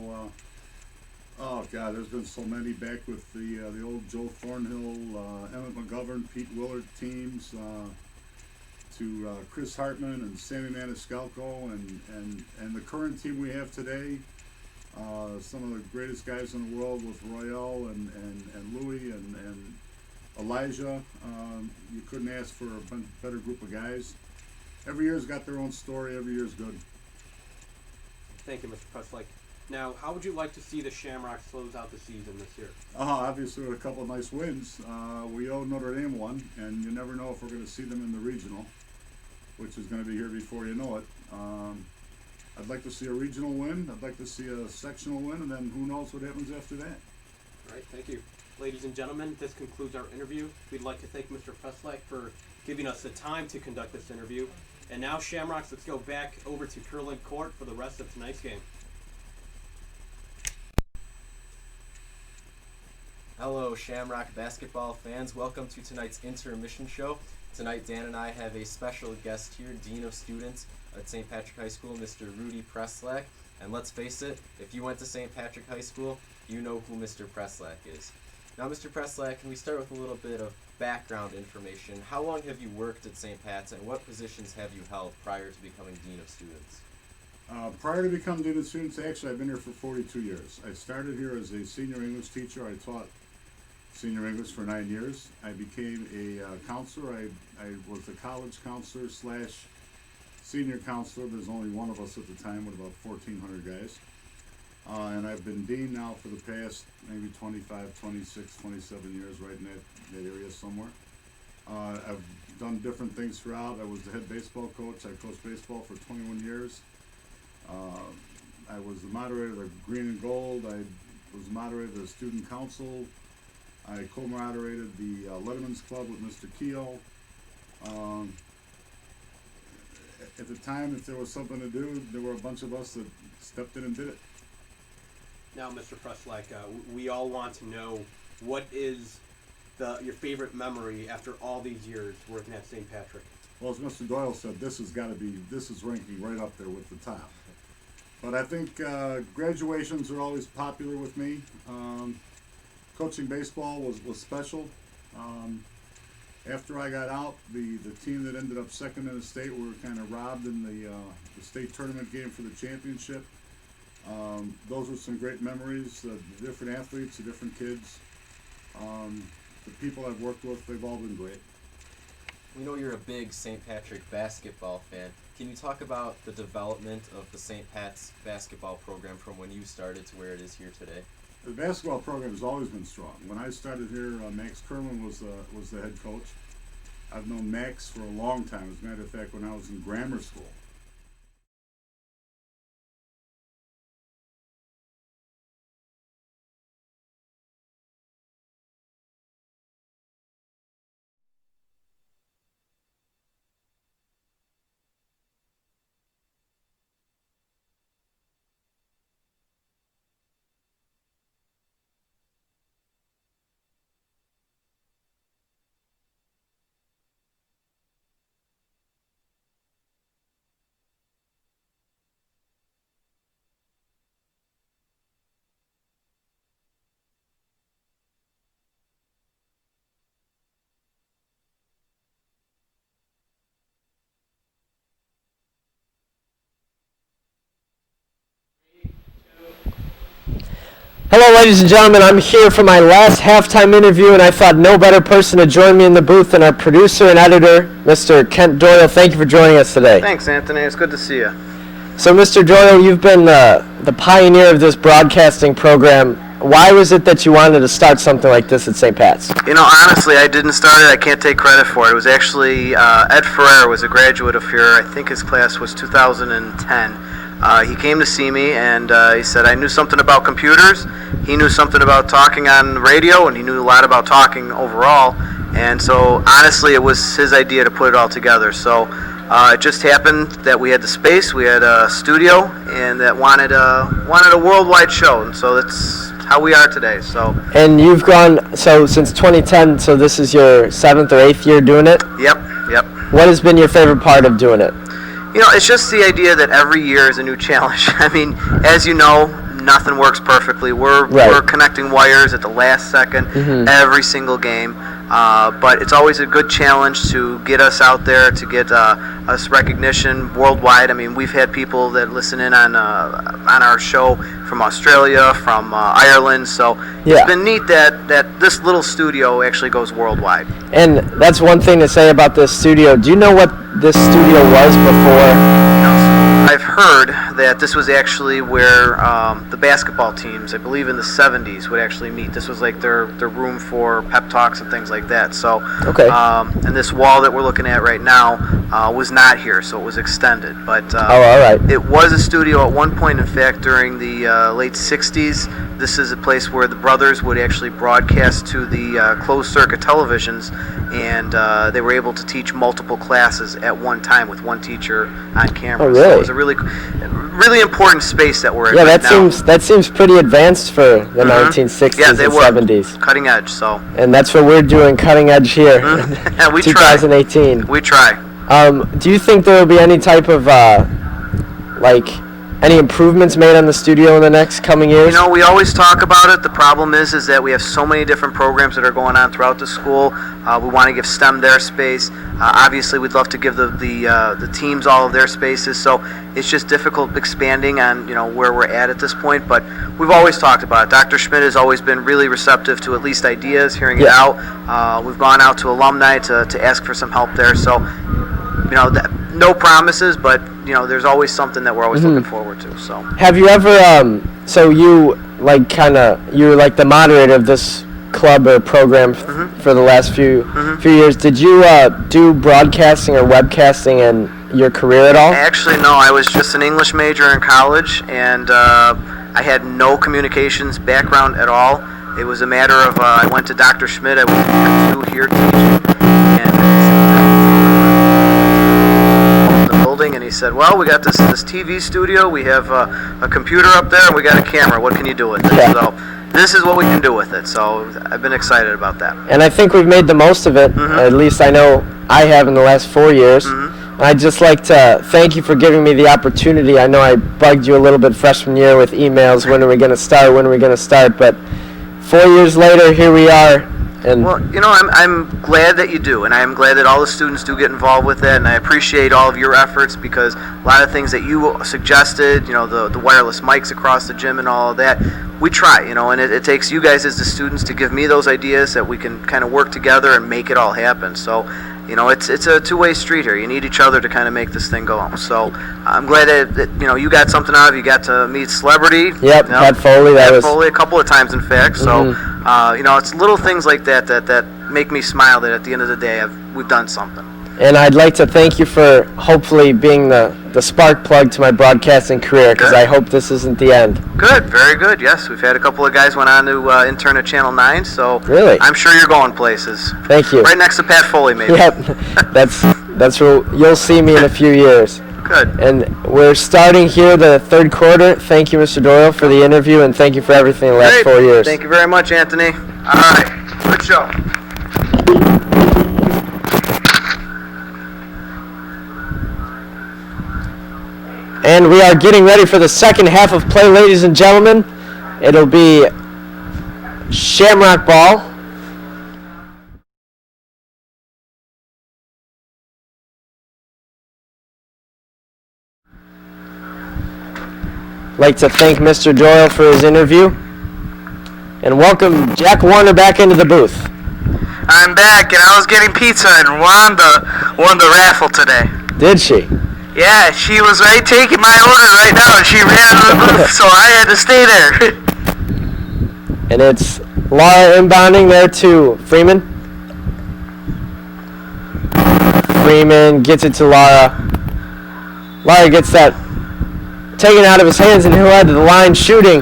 oh God, there's been so many back with the old Joe Thornhill, Emmett McGovern, Pete Willard teams, to Chris Hartman and Sammy Maniscalco, and the current team we have today. Some of the greatest guys in the world with Royale and Louis and Elijah. You couldn't ask for a better group of guys. Every year's got their own story. Every year's good. Thank you, Mr. Presslake. Now, how would you like to see the Shamrocks close out the season this year? Obviously, with a couple of nice wins. We owe Notre Dame one, and you never know if we're going to see them in the regional, which is going to be here before you know it. I'd like to see a regional win. I'd like to see a sectional win, and then who knows what happens after that. All right, thank you. Ladies and gentlemen, this concludes our interview. We'd like to thank Mr. Presslake for giving us the time to conduct this interview. And now, Shamrocks, let's go back over to Curlin Court for the rest of tonight's game. Hello, Shamrock basketball fans. Welcome to tonight's intermission show. Tonight, Dan and I have a special guest here, Dean of Students at St. Patrick High School, Mr. Rudy Preslak. And let's face it, if you went to St. Patrick High School, you know who Mr. Preslak is. Now, Mr. Preslak, can we start with a little bit of background information? How long have you worked at St. Pat's, and what positions have you held prior to becoming Dean of Students? Prior to becoming Dean of Students, actually, I've been here for 42 years. I started here as a senior English teacher. I taught senior English for 9 years. I became a counselor. I was the college counselor / senior counselor. There's only one of us at the time with about 1,400 guys. And I've been dean now for the past maybe 25, 26, 27 years, right in that area somewhere. I've done different things throughout. I was the head baseball coach. I coached baseball for 21 years. I was the moderator of the Green and Gold. I was the moderator of the Student Council. I co-moderated the Letterman's Club with Mr. Keogh. At the time, if there was something to do, there were a bunch of us that stepped in and did it. Now, Mr. Preslak, we all want to know what is your favorite memory after all these years working at St. Patrick? Well, as Mr. Doyle said, this is ranking right up there with the top. But I think graduations are always popular with me. Coaching baseball was special. After I got out, the team that ended up second in the state were kind of robbed in the state tournament game for the championship. Those were some great memories. The different athletes, the different kids, the people I've worked with, they've all been great. We know you're a big St. Patrick basketball fan. Can you talk about the development of the St. Pat's basketball program from when you started to where it is here today? The basketball program has always been strong. When I started here, Max Kerman was the head coach. I've known Max for a long time. As a matter of fact, when I was in grammar school, Hello, ladies and gentlemen. I'm here for my last halftime interview, and I thought no better person to join me in the booth than our producer and editor, Mr. Kent Doyle. Thank you for joining us today. Thanks, Anthony. It's good to see you. So, Mr. Doyle, you've been the pioneer of this broadcasting program. Why was it that you wanted to start something like this at St. Pat's? You know, honestly, I didn't start it. I can't take credit for it. It was actually Ed Ferrer was a graduate of here. I think his class was 2010. He came to see me, and he said I knew something about computers. He knew something about talking on radio, and he knew a lot about talking overall. And so, honestly, it was his idea to put it all together. So It just happened that we had the space, we had a studio, and that wanted a worldwide show, and so that's how we are today. So. And you've gone since 2010. So this is your 7th or 8th year doing it. Yep. What has been your favorite part of doing it? It's just the idea that every year is a new challenge. I mean, as you know, nothing works perfectly. We're connecting wires at the last second every single game. But it's always a good challenge to get us out there, to get us recognition worldwide. I mean, we've had people that listen in on our show from Australia, from Ireland. So it's been neat that this little studio actually goes worldwide. And that's one thing to say about this studio. Do you know what this studio was before? I've heard that this was actually where the basketball teams, I believe in the 70s, would actually meet. This was like their room for pep talks and things like that. So, and this wall that we're looking at right now was not here, so it was extended. But all right. It was a studio at one point. In fact, during the late 60s, this is a place where the brothers would actually broadcast to the closed-circuit televisions, and they were able to teach multiple classes at one time with one teacher on camera. Oh, really? So it was a really important space that we're in right now. That seems pretty advanced for the 1960s and 70s. Cutting edge, so. And that's what we're doing, cutting edge here. Yeah, we 2018. try. We try. Do you think there will be any type of any improvements made on the studio in the next coming years? We always talk about it. The problem is that we have so many different programs that are going on throughout the school. We want to give STEM their space. Obviously, we'd love to give the teams all of their spaces. So it's just difficult expanding on where we're at this point. But we've always talked about it. Dr. Schmidt has always been really receptive to at least ideas, hearing it out. We've gone out to alumni to ask for some help there. So no promises, but there's always something that we're always looking forward to. So have you ever you're like the moderator of this club or program for the last few years. Did you do broadcasting or webcasting in your career at all? Actually, no. I was just an English major in college, and I had no communications background at all. It was a matter of I went to Dr. Schmidt. I was here teaching, and he said, well, we got this TV studio, we have a computer up there, and we got a camera. What can you do with it? So this is what we can do with it. So I've been excited about that. And I think we've made the most of it. At least I know I have in the last 4 years. I'd just like to thank you for giving me the opportunity. I know I bugged you a little bit freshman year with emails, when are we going to start, but 4 years later, here we are. And well, I'm glad that you do, and I'm glad that all the students do get involved with it, and I appreciate all of your efforts, because a lot of things that you suggested, the wireless mics across the gym and all of that, we try, and it takes you guys as the students to give me those ideas that we can kind of work together and make it all happen. So, it's a two-way street here. You need each other to kind of make this thing go on. So I'm glad that you got something out of it. You got to meet Celebrity. Yep, Pat Foley. Pat Foley a couple of times, in fact. So, it's little things like that make me smile, that at the end of the day we've done something. And I'd like to thank you for hopefully being the spark plug to my broadcasting career, because I hope this isn't the end. Good, very good. Yes, we've had a couple of guys went on to intern at Channel 9, so really, I'm sure you're going places. Thank you. Right next to Pat Foley, maybe. Yep, that's where you'll see me in a few years. Good. And we're starting here the third quarter. Thank you, Mr. Doyle, for the interview, and thank you for everything the last 4 years. Thank you very much, Anthony. All right, good show. And we are getting ready for the second half of play, ladies and gentlemen. It'll be Shamrock ball. I'd like to thank Mr. Doyle for his interview. And welcome Jack Warner back into the booth. I'm back, and I was getting pizza, and won the raffle today. Did she? Yeah, she was taking my order right now, and she ran out of the booth, so I had to stay there. And it's Laura inbounding there to Freeman. Freeman gets it to Laura. Laura gets that taken out of his hands, and he'll head to the line shooting.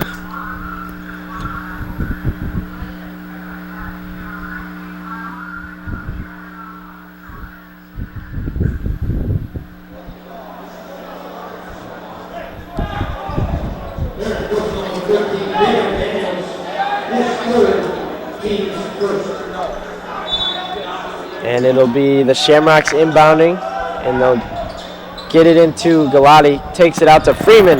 And it'll be the Shamrocks inbounding, and they'll get it into Galati, takes it out to Freeman,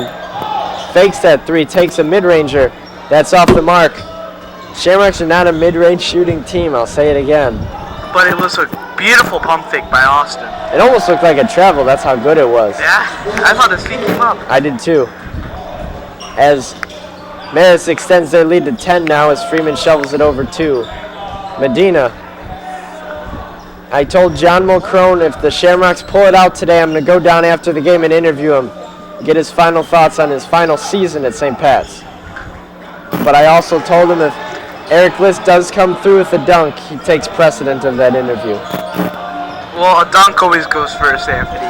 fakes that three, takes a mid-ranger. That's off the mark. Shamrocks are not a mid-range shooting team, I'll say it again. But it was a beautiful pump fake by Austin. It almost looked like a travel, that's how good it was. Yeah, I thought his feet came up. I did too. As Marist extends their lead to 10 now as Freeman shovels it over to Medina. I told John Mulcrone if the Shamrocks pull it out today, I'm going to go down after the game and interview him, get his final thoughts on his final season at St. Pat's. But I also told him if Eric List does come through with a dunk, he takes precedent of that interview. Well, a dunk always goes first, Anthony.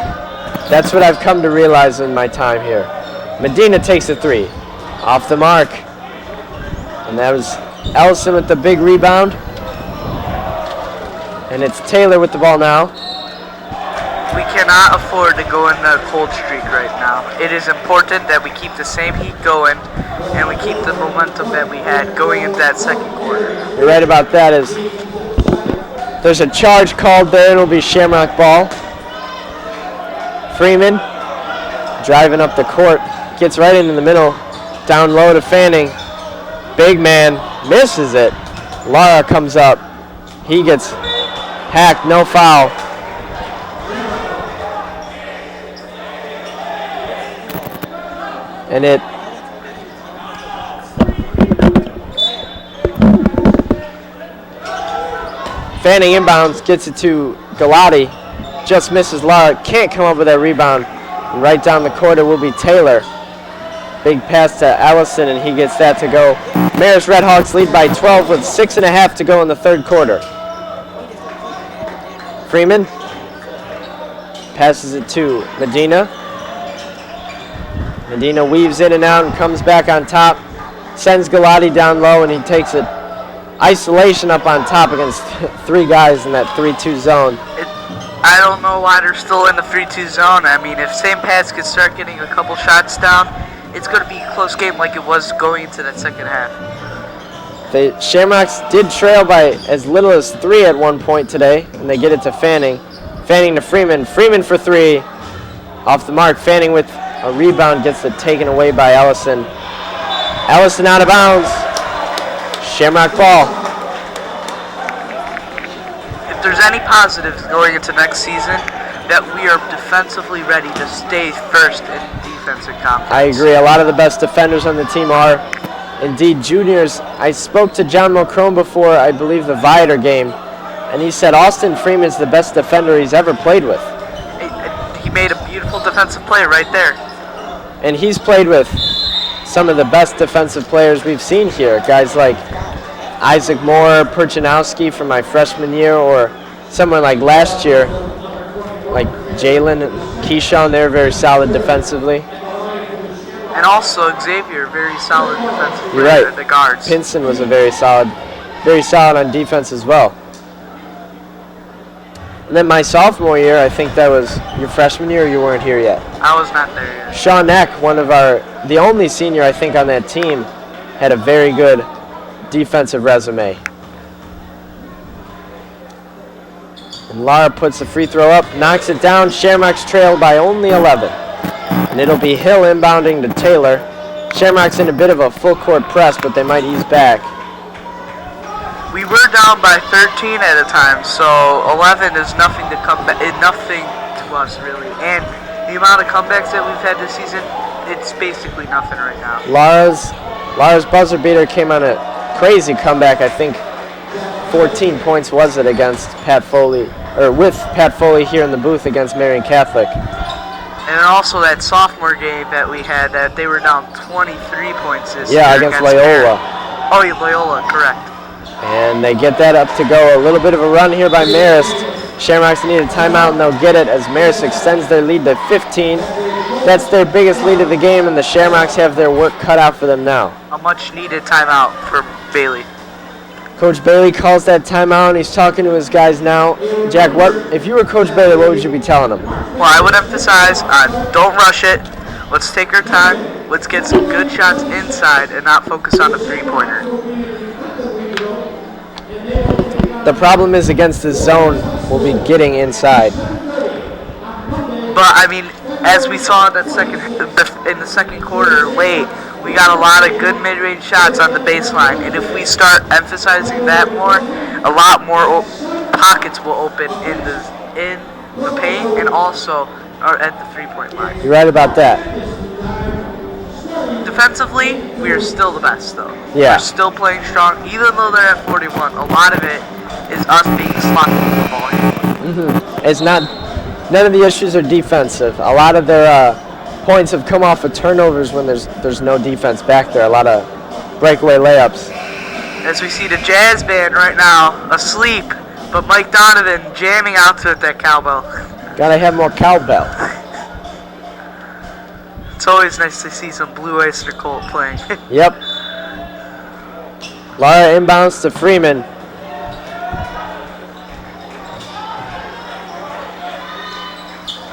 That's what I've come to realize in my time here. Medina takes a three. Off the mark. And that was Ellison with the big rebound. And it's Taylor with the ball now. We cannot afford to go in the cold streak right now. It is important that we keep the same heat going and we keep the momentum that we had going into that second quarter. You're right about that. There's a charge called there, and it'll be Shamrock ball. Freeman driving up the court, gets right into the middle, down low to Fanning. Big man misses it. Lara comes up. He gets hacked, no foul. And it Fanning inbounds, gets it to Galati, just misses Lara, can't come up with that rebound. And right down the court it will be Taylor. Big pass to Allison, and he gets that to go. Marist Redhawks lead by 12 with 6.5 to go in the third quarter. Freeman passes it to Medina. Medina weaves in and out and comes back on top. Sends Galati down low, and he takes it isolation up on top against three guys in that 3-2 zone. I don't know why they're still in the 3-2 zone. I mean, if St. Pat's could start getting a couple shots down, it's going to be a close game like it was going into that second half. The Shamrocks did trail by as little as 3 at one point today, and they get it to Fanning. Fanning to Freeman. Freeman for 3. Off the mark. Fanning with a rebound, gets it taken away by Ellison. Ellison out of bounds. Shamrock ball. If there's any positives going into next season, that we are defensively ready to stay first in defensive conference. I agree. A lot of the best defenders on the team are indeed juniors. I spoke to John Mulcrone before, I believe, the Viator game, and he said Austin Freeman's the best defender he's ever played with. He made a beautiful defensive play right there. And he's played with some of the best defensive players we've seen here. Guys like Isaac Moore, Perchinowski from my freshman year, or someone like last year, like Jalen and Keyshawn. They're very solid defensively. And also Xavier, very solid defensive player. You're right. At the guards. Pinson was a very solid on defense as well. And then my sophomore year, I think that was your freshman year, or you weren't here yet? I was not there yet. Sean Eck, the only senior I think on that team, had a very good defensive resume. And Lara puts the free throw up, knocks it down. Shamrocks trail by only 11. And it'll be Hill inbounding to Taylor. Shamrocks in a bit of a full court press, but they might ease back. We were down by 13 at a time, so 11 is nothing to come back, nothing to us really. And the amount of comebacks that we've had this season, it's basically nothing right now. Lara's buzzer beater came on a crazy comeback. I think 14 points was it against Pat Foley, or with Pat Foley here in the booth against Marian Catholic. And also that sophomore game that we had, that they were down 23 points this year against Loyola. Oh, yeah, Loyola, correct. And they get that up to go. A little bit of a run here by Marist. Shamrocks need a timeout, and they'll get it as Marist extends their lead to 15. That's their biggest lead of the game, and the Shamrocks have their work cut out for them now. A much-needed timeout for Bailey. Coach Bailey calls that timeout, and he's talking to his guys now. Jack, if you were Coach Bailey, what would you be telling them? Well, I would emphasize don't rush it. Let's take our time. Let's get some good shots inside and not focus on the three-pointer. The problem is against this zone, will be getting inside. But I mean, as we saw in the second quarter late, we got a lot of good mid-range shots on the baseline, and if we start emphasizing that more, a lot more pockets will open in the paint and also at the three-point line. You're right about that. Defensively, we are still the best, though. Yeah. We're still playing strong, even though they're at 41. A lot of it is us being sloppy with the ball. It's not. None of the issues are defensive. A lot of their points have come off of turnovers when there's no defense back there. A lot of breakaway layups. As we see the jazz band right now asleep, but Mike Donovan jamming out to it, that cowbell. Gotta have more cowbell. It's always nice to see some Blue Oyster Cult playing. Yep. Lara inbounds to Freeman.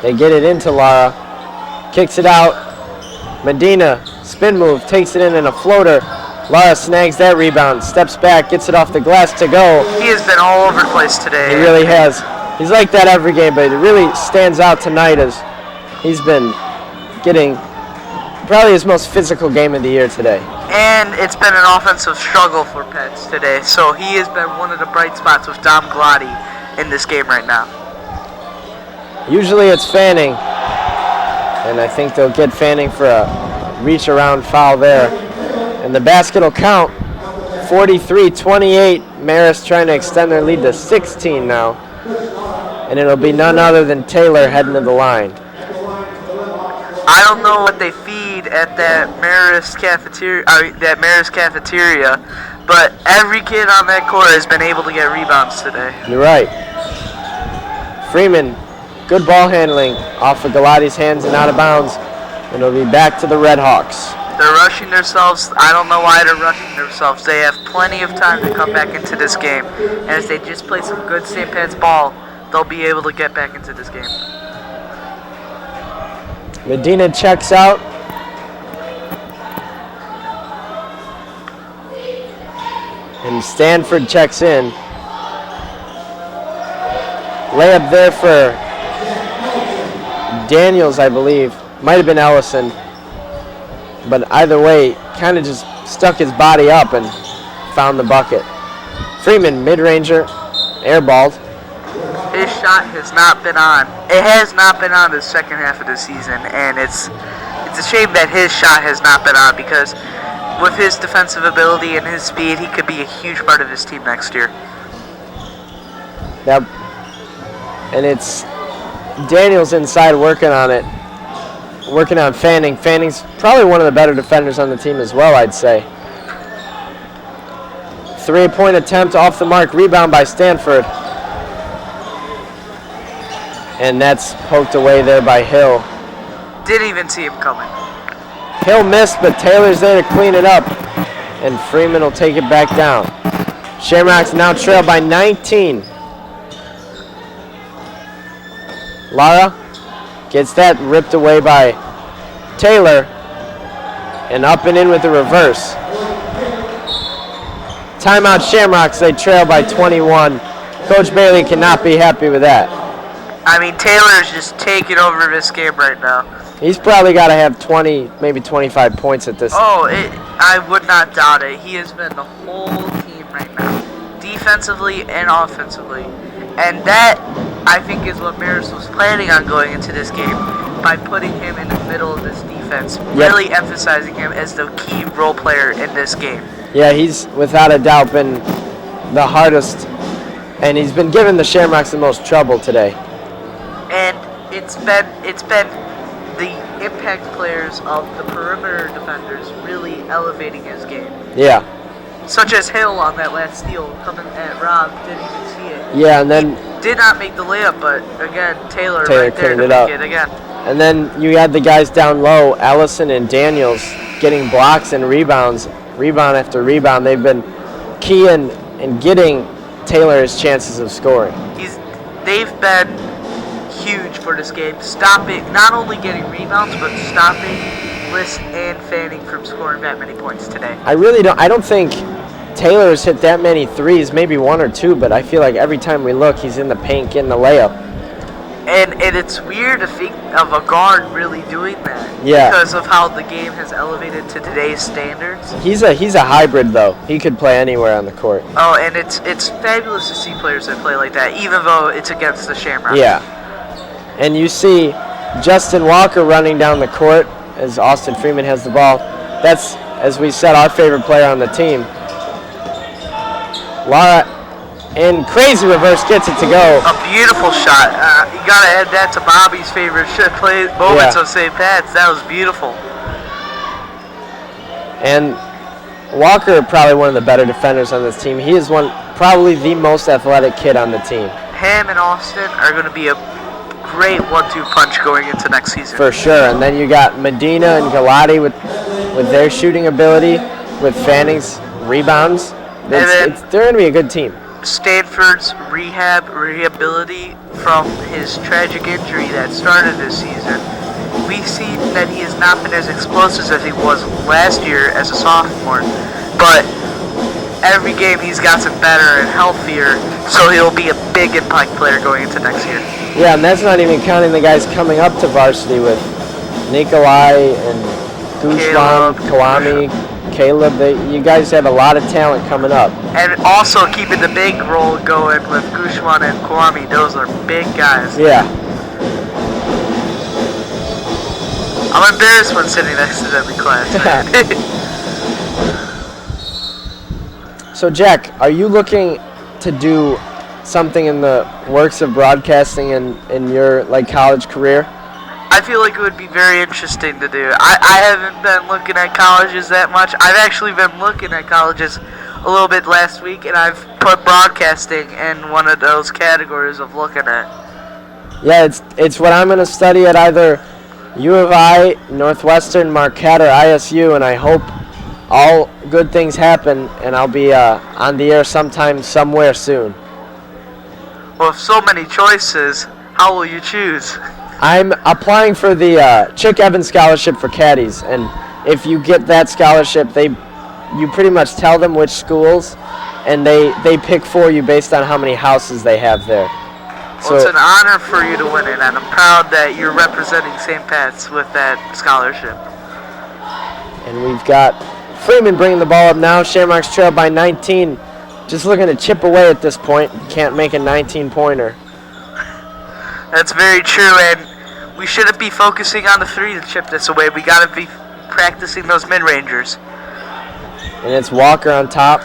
They get it into Lara. Kicks it out. Medina, spin move, takes it in a floater. Lara snags that rebound, steps back, gets it off the glass to go. He has been all over the place today. He really has. He's like that every game, but it really stands out tonight as he's been getting probably his most physical game of the year today. And it's been an offensive struggle for Pets today, so he has been one of the bright spots with Dom Glady in this game right now. Usually it's Fanning, and I think they'll get Fanning for a reach-around foul there. And the basket will count. 43-28. Marist trying to extend their lead to 16 now. And it'll be none other than Taylor heading to the line. I don't know what they feed at that Marist cafeteria, but every kid on that court has been able to get rebounds today. You're right. Freeman, good ball handling off of Galati's hands and out of bounds. And it'll be back to the Red Hawks. They're rushing themselves. I don't know why they're rushing themselves. They have plenty of time to come back into this game. And if they just play some good St. Pat's ball, they'll be able to get back into this game. Medina checks out. And Stanford checks in. Layup there for Daniels, I believe. Might have been Ellison. But either way, kind of just stuck his body up and found the bucket. Freeman, mid-ranger, airballed. His shot has not been on. It has not been on the second half of the season, and it's a shame that his shot has not been on because with his defensive ability and his speed, he could be a huge part of his team next year. Yep. And it's Daniels inside working on it. Working on Fanning. Fanning's probably one of the better defenders on the team as well, I'd say. 3-point attempt off the mark. Rebound by Stanford. And that's poked away there by Hill. Didn't even see him coming. Hill missed, but Taylor's there to clean it up. And Freeman will take it back down. Shamrocks now trail by 19. Lara gets that ripped away by Taylor. And up and in with the reverse. Timeout Shamrocks, they trail by 21. Coach Bailey cannot be happy with that. I mean, Taylor's just taking over this game right now. He's probably got to have 20, maybe 25 points at this. I would not doubt it. He has been the whole team right now, defensively and offensively. And that, I think, is what Marist was planning on going into this game by putting him in the middle of this defense, really emphasizing him as the key role player in this game. Yeah, he's without a doubt been the hardest, and he's been giving the Shamrocks the most trouble today. And it's been the impact players of the perimeter defenders really elevating his game. Yeah. Such as Hill on that last steal coming at Rob, didn't even see it. Yeah, and then he did not make the layup, but again, Taylor right there cleaned to it make up. it again. And then you had the guys down low, Ellison and Daniels, getting blocks and rebounds, rebound after rebound. They've been key in getting Taylor his chances of scoring. They've been huge for this game, stopping, not only getting rebounds, but stopping List and Fanning from scoring that many points today. I don't think Taylor's hit that many threes, maybe one or two, but I feel like every time we look, he's in the paint getting the layup. And it's weird to think of a guard really doing that. Yeah. Because of how the game has elevated to today's standards. He's a hybrid though. He could play anywhere on the court. Oh, and it's fabulous to see players that play like that, even though it's against the Shamrocks. Yeah. And you see Justin Walker running down the court as Austin Freeman has the ball. That's, as we said, our favorite player on the team. Lara, and crazy reverse, gets it to go. A beautiful shot. You got to add that to Bobby's favorite moments of St. Pat's. That was beautiful. And Walker, probably one of the better defenders on this team. He is probably the most athletic kid on the team. Him and Austin are going to be a great 1-2 punch going into next season. For sure. And then you got Medina and Galati with their shooting ability, with Fanning's rebounds. They're going to be a good team. Stanford's rehability from his tragic injury that started this season. We've seen that he has not been as explosive as he was last year as a sophomore, but every game he's gotten better and healthier, so he'll be a big impact player going into next year. Yeah, and that's not even counting the guys coming up to varsity with Nikolai and Guzman, Kawami, Caleb. You guys have a lot of talent coming up. And also keeping the big role going with Guzman and Kawami. Those are big guys. Yeah. I'm embarrassed when sitting next to them in class. So, Jack, are you looking to do something in the works of broadcasting in your college career? I feel like it would be very interesting to do. I haven't been looking at colleges that much. I've actually been looking at colleges a little bit last week, and I've put broadcasting in one of those categories of looking at. Yeah, it's what I'm going to study at either U of I, Northwestern, Marquette, or ISU, and I hope all good things happen, and I'll be on the air sometime, somewhere soon. Well, with so many choices, how will you choose? I'm applying for the Chick Evans Scholarship for caddies, and if you get that scholarship, you pretty much tell them which schools, and they pick for you based on how many houses they have there. Well, it's an honor for you to win it, and I'm proud that you're representing St. Pat's with that scholarship. And we've got Freeman bringing the ball up now. Shamrocks trail by 19. Just looking to chip away at this point. Can't make a 19-pointer. That's very true, and we shouldn't be focusing on the three to chip this away. We got to be practicing those mid-rangers. And it's Walker on top.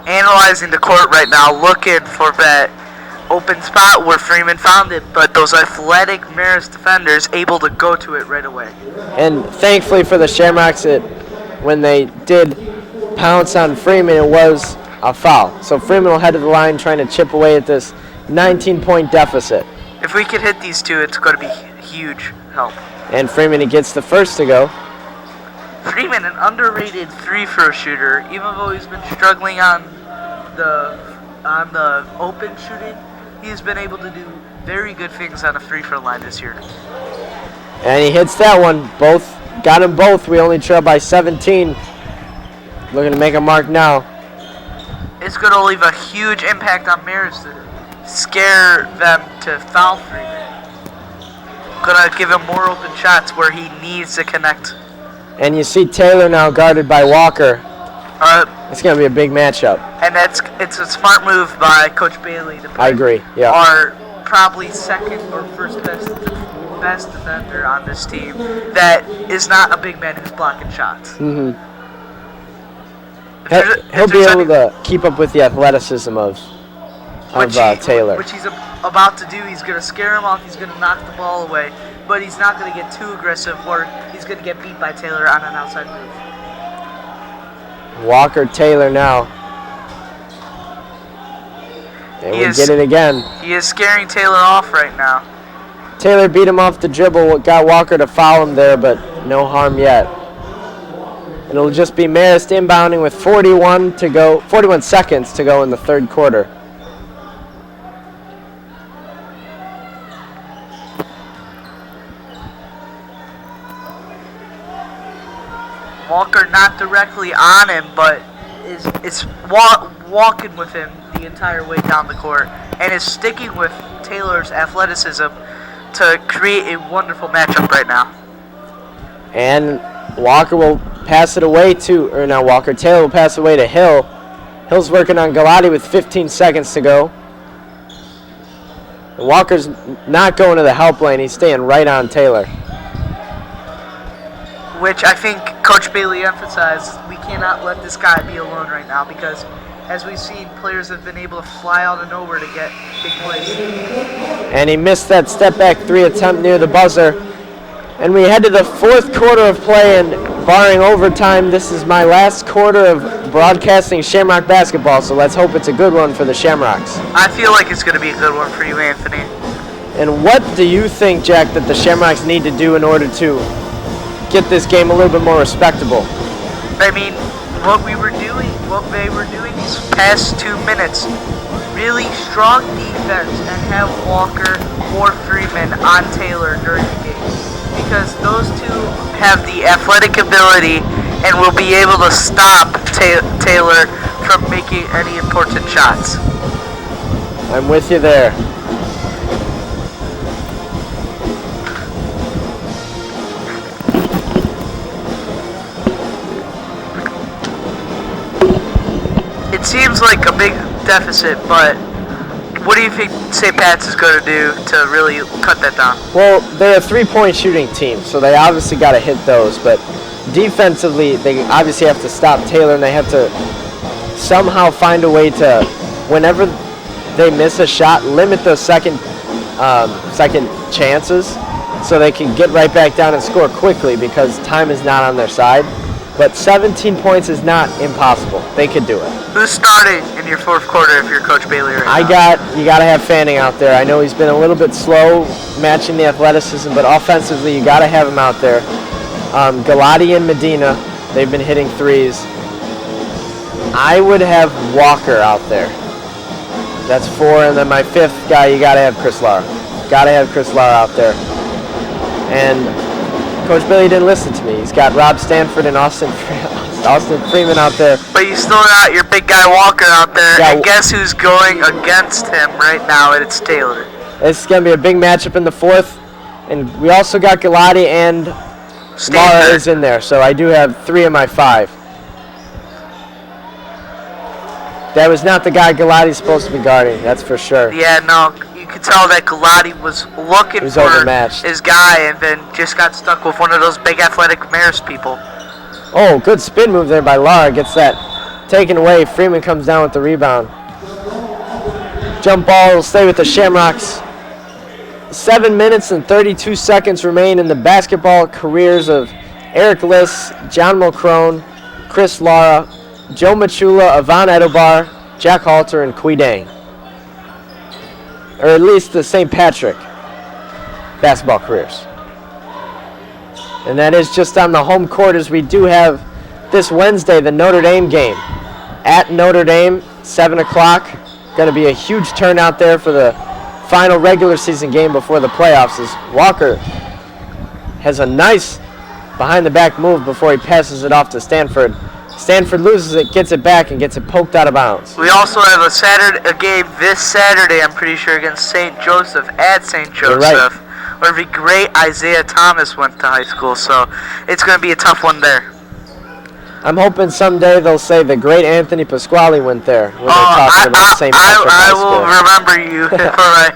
Analyzing the court right now, looking for that open spot where Freeman found it, but those athletic Marist defenders able to go to it right away. And thankfully for the Shamrocks, when they did pounce on Freeman, it was a foul. So Freeman will head to the line trying to chip away at this 19-point deficit. If we could hit these two, it's going to be huge help. And Freeman, he gets the first to go. Freeman, an underrated three-throw shooter, even though he's been struggling on the open shooting, he's been able to do very good things on the free-throw line this year. And he hits that one. Got them both. We only trail by 17. Looking to make a mark now. It's going to leave a huge impact on Marist to scare them to foul Freeman. Going to give him more open shots where he needs to connect. And you see Taylor now guarded by Walker. It's going to be a big matchup. And it's a smart move by Coach Bailey to I agree, yeah. Our probably second or first best defender on this team that is not a big man who's blocking shots. Mm-hmm. He'll be able to keep up with the athleticism of Taylor. Which he's about to do. He's going to scare him off. He's going to knock the ball away. But he's not going to get too aggressive or he's going to get beat by Taylor on an outside move. Walker, Taylor now. And we get it again. He is scaring Taylor off right now. Taylor beat him off the dribble, got Walker to foul him there, but no harm yet. And it'll just be Marist inbounding with 41 seconds to go in the third quarter. Walker not directly on him, but is walking with him the entire way down the court and is sticking with Taylor's athleticism to create a wonderful matchup right now. And Walker will pass it away to, or not Walker, Taylor will pass it away to Hill. Hill's working on Galati with 15 seconds to go. And Walker's not going to the help lane. He's staying right on Taylor. Which I think Coach Bailey emphasized, we cannot let this guy be alone right now because, as we've seen, players have been able to fly out of nowhere to get big plays. And he missed that step-back 3 attempt near the buzzer. And we head to the fourth quarter of play, and barring overtime, this is my last quarter of broadcasting Shamrock basketball, so let's hope it's a good one for the Shamrocks. I feel like it's going to be a good one for you, Anthony. And what do you think, Jack, that the Shamrocks need to do in order to get this game a little bit more respectable? I mean, what they were doing these past 2 minutes, really strong defense, and have Walker or Freeman on Taylor during the game. Because those two have the athletic ability and will be able to stop Taylor from making any important shots. I'm with you there. It seems like a big deficit, but what do you think St. Pat's is going to do to really cut that down? Well, they're a three-point shooting team, so they obviously got to hit those. But defensively, they obviously have to stop Taylor, and they have to somehow find a way to, whenever they miss a shot, limit those second chances so they can get right back down and score quickly because time is not on their side. But 17 points is not impossible. They could do it. Who's starting in your fourth quarter if you're Coach Bailey right now? You got to have Fanning out there. I know he's been a little bit slow matching the athleticism, but offensively you got to have him out there. Galati and Medina, they've been hitting threes. I would have Walker out there. That's 4, and then my 5th guy, you got to have Chris Lara. Got to have Chris Lara out there. And Coach Bailey didn't listen to me. He's got Rob Stanford and Austin Freeman out there. But you still got your big guy Walker out there, yeah, and guess who's going against him right now? It's Taylor. This is going to be a big matchup in the fourth. And we also got Galati and Lara is in there. So I do have 3 of my 5. That was not the guy Galati's supposed to be guarding, that's for sure. Yeah, no. You could tell that Galati was looking for overmatched. His guy and then just got stuck with one of those big athletic Marist people. Oh, good spin move there by Lara. Gets that taken away. Freeman comes down with the rebound. Jump ball will stay with the Shamrocks. 7 minutes and 32 seconds remain in the basketball careers of Eric Liss, John Mulcrone, Chris Lara, Joe Machula, Yvonne Edobar, Jack Halter, and Kui Dang. Or at least the St. Patrick basketball careers. And that is just on the home court, as we do have this Wednesday the Notre Dame game. At Notre Dame, 7 o'clock. Going to be a huge turnout there for the final regular season game before the playoffs, as Walker has a nice behind-the-back move before he passes it off to Stanford. Stanford loses it, gets it back, and gets it poked out of bounds. We also have a game this Saturday, I'm pretty sure, against St. Joseph at St. Joseph. Right. Where the great Isaiah Thomas went to high school, so it's going to be a tough one there. I'm hoping someday they'll say the great Anthony Pasquale went there when they're talking about St. Patrick High School. I will remember you for my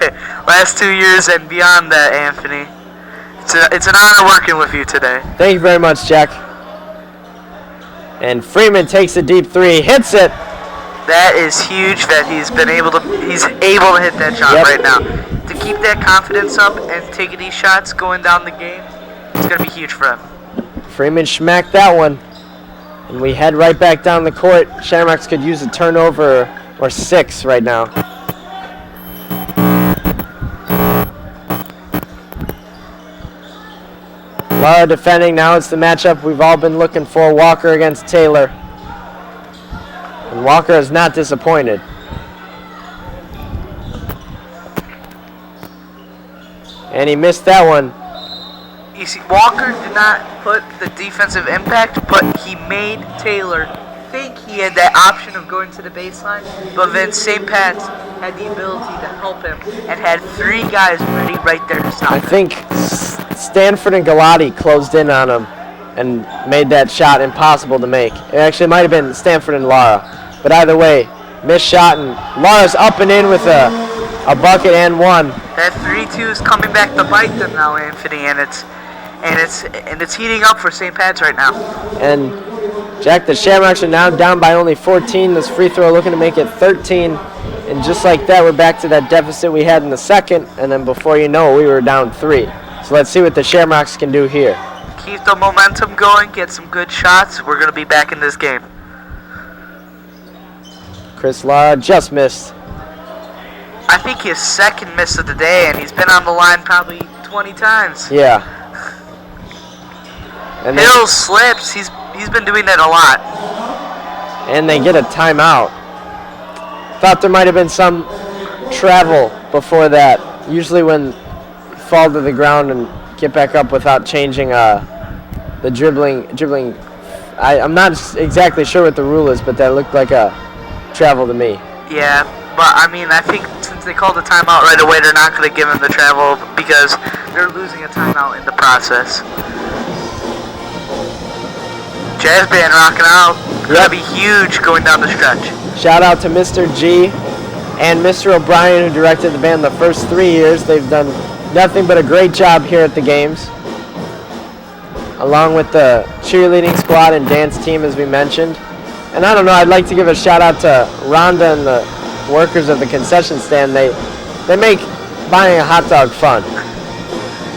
last 2 years and beyond that, Anthony. It's an honor working with you today. Thank you very much, Jack. And Freeman takes a deep 3, hits it. That is huge that he's able to hit that shot right now. To keep that confidence up and taking these shots going down the game, it's going to be huge for him. Freeman smacked that one. And we head right back down the court. Shamrocks could use a turnover or 6 right now. Lara defending. Now it's the matchup we've all been looking for. Walker against Taylor. And Walker is not disappointed. And he missed that one. You see, Walker did not put the defensive impact, but he made Taylor think he had that option of going to the baseline, but then St. Pat's had the ability to help him and had 3 guys ready right there to stop him. I think Stanford and Galati closed in on him and made that shot impossible to make. It actually might have been Stanford and Lara, but either way, missed shot, and Lara's up and in with a bucket and one. That 3-2 is coming back to bite them now, Anthony, and it's heating up for St. Pat's right now. And Jack, the Shamrocks are now down by only 14. This free throw looking to make it 13. And just like that, we're back to that deficit we had in the second. And then before you know it, we were down 3. So let's see what the Shamrocks can do here. Keep the momentum going, get some good shots. We're going to be back in this game. Chris Lara just missed. I think his second miss of the day, and he's been on the line probably 20 times. Yeah. And Hill slips. He's been doing that a lot. And they get a timeout. Thought there might have been some travel before that. Usually when you fall to the ground and get back up without changing the dribbling. I'm not exactly sure what the rule is, but that looked like a travel to me. Yeah, but I mean, I think since they called the timeout right away, they're not going to give him the travel because they're losing a timeout in the process. Jazz band rocking out. Gonna be huge going down the stretch. Shout out to Mr. G and Mr. O'Brien, who directed the band the first 3 years. They've done nothing but a great job here at the games, along with the cheerleading squad and dance team, as we mentioned. And I don't know, I'd like to give a shout out to Rhonda and the workers of the concession stand. They make buying a hot dog fun.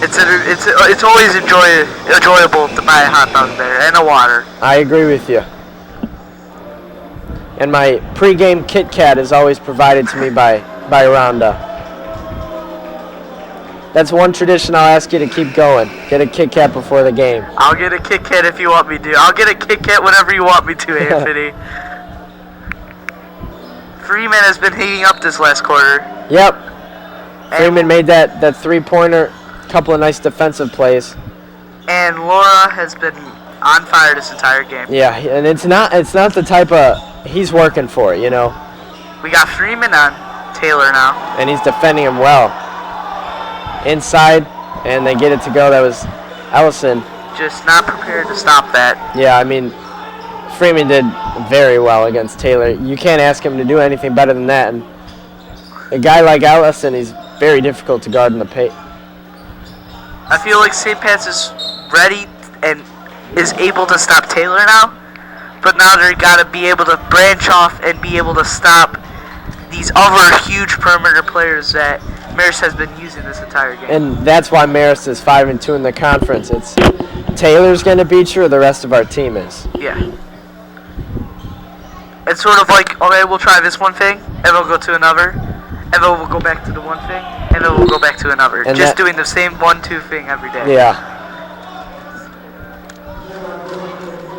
It's always enjoyable to buy a hot dog there and a water. I agree with you. And my pregame Kit Kat is always provided to me by Rhonda. That's one tradition I'll ask you to keep going. Get a Kit Kat before the game. I'll get a Kit Kat if you want me to. I'll get a Kit Kat whenever you want me to, Anthony. Freeman has been heating up this last quarter. Yep. Freeman made that three-pointer. Couple of nice defensive plays. And Laura has been on fire this entire game. Yeah, and it's not the type of he's working for it, you know. We got Freeman on Taylor now. And he's defending him well. Inside, and they get it to go. That was Ellison. Just not prepared to stop that. Yeah, I mean, Freeman did very well against Taylor. You can't ask him to do anything better than that. And a guy like Ellison, he's very difficult to guard in the paint. I feel like St. Pat's is ready and is able to stop Taylor now, but now they've got to be able to branch off and be able to stop these other huge perimeter players that Marist has been using this entire game. And that's why Marist is 5-2 in the conference. It's Taylor's going to beat you, or the rest of our team is. Yeah. It's sort of like, okay, we'll try this one thing, and we'll go to another, and then we'll go back to the one thing, and then we'll go back to another. And just doing the same 1-2 thing every day. Yeah.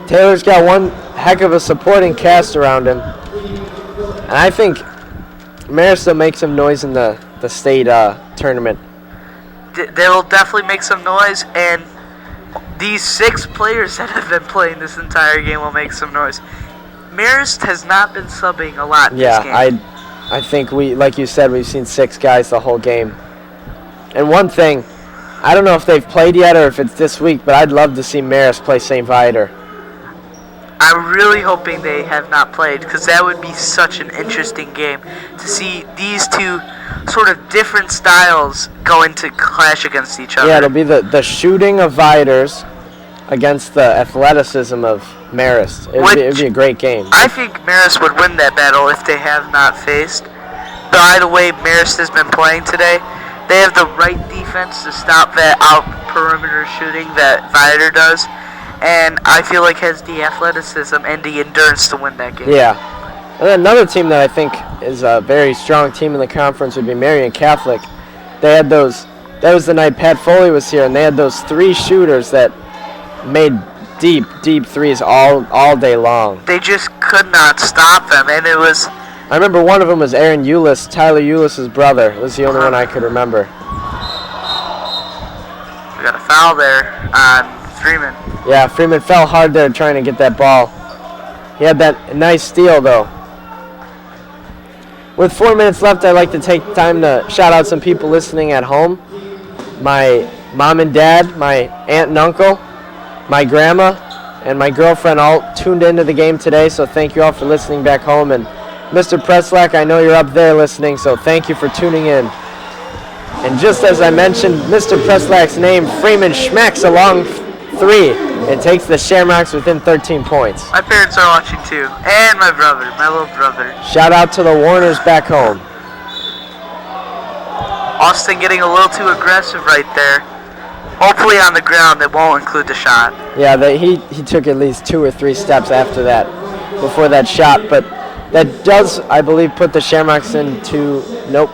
Taylor's got one heck of a supporting cast around him. And I think Marist will make some noise in the state tournament. They will definitely make some noise, and these 6 players that have been playing this entire game will make some noise. Marist has not been subbing a lot in this game. I think like you said, we've seen 6 guys the whole game. And one thing, I don't know if they've played yet or if it's this week, but I'd love to see Marist play St. Viator. I'm really hoping they have not played, because that would be such an interesting game to see these two sort of different styles going to clash against each other. Yeah, it'll be the shooting of Viators against the athleticism of Marist. It'd be a great game. I think Marist would win that battle if they have not faced. By the way, Marist has been playing today. They have the right defense to stop that out perimeter shooting that Viator does. And I feel like has the athleticism and the endurance to win that game. Yeah. And then another team that I think is a very strong team in the conference would be Marian Catholic. They had that was the night Pat Foley was here, and they had those 3 shooters that made deep threes all day long. They just could not stop them, and it was... I remember one of them was Aaron Eulis, Tyler Eulis' brother. It was the only one I could remember. We got a foul there on Freeman. Yeah, Freeman fell hard there trying to get that ball. He had that nice steal, though. With 4 minutes left, I'd like to take time to shout out some people listening at home. My mom and dad, my aunt and uncle, my grandma, and my girlfriend all tuned into the game today, so thank you all for listening back home. And Mr. Preslack, I know you're up there listening, so thank you for tuning in. And just as I mentioned Mr. Preslack's name, Freeman schmacks a long 3. It takes the Shamrocks within 13 points. My parents are watching too, and my brother, my little brother. Shout out to the Warners back home. Austin getting a little too aggressive right there. Hopefully on the ground, that won't include the shot. Yeah, he took at least 2 or 3 steps after that, before that shot. But that does, I believe, put the Shamrocks into, nope,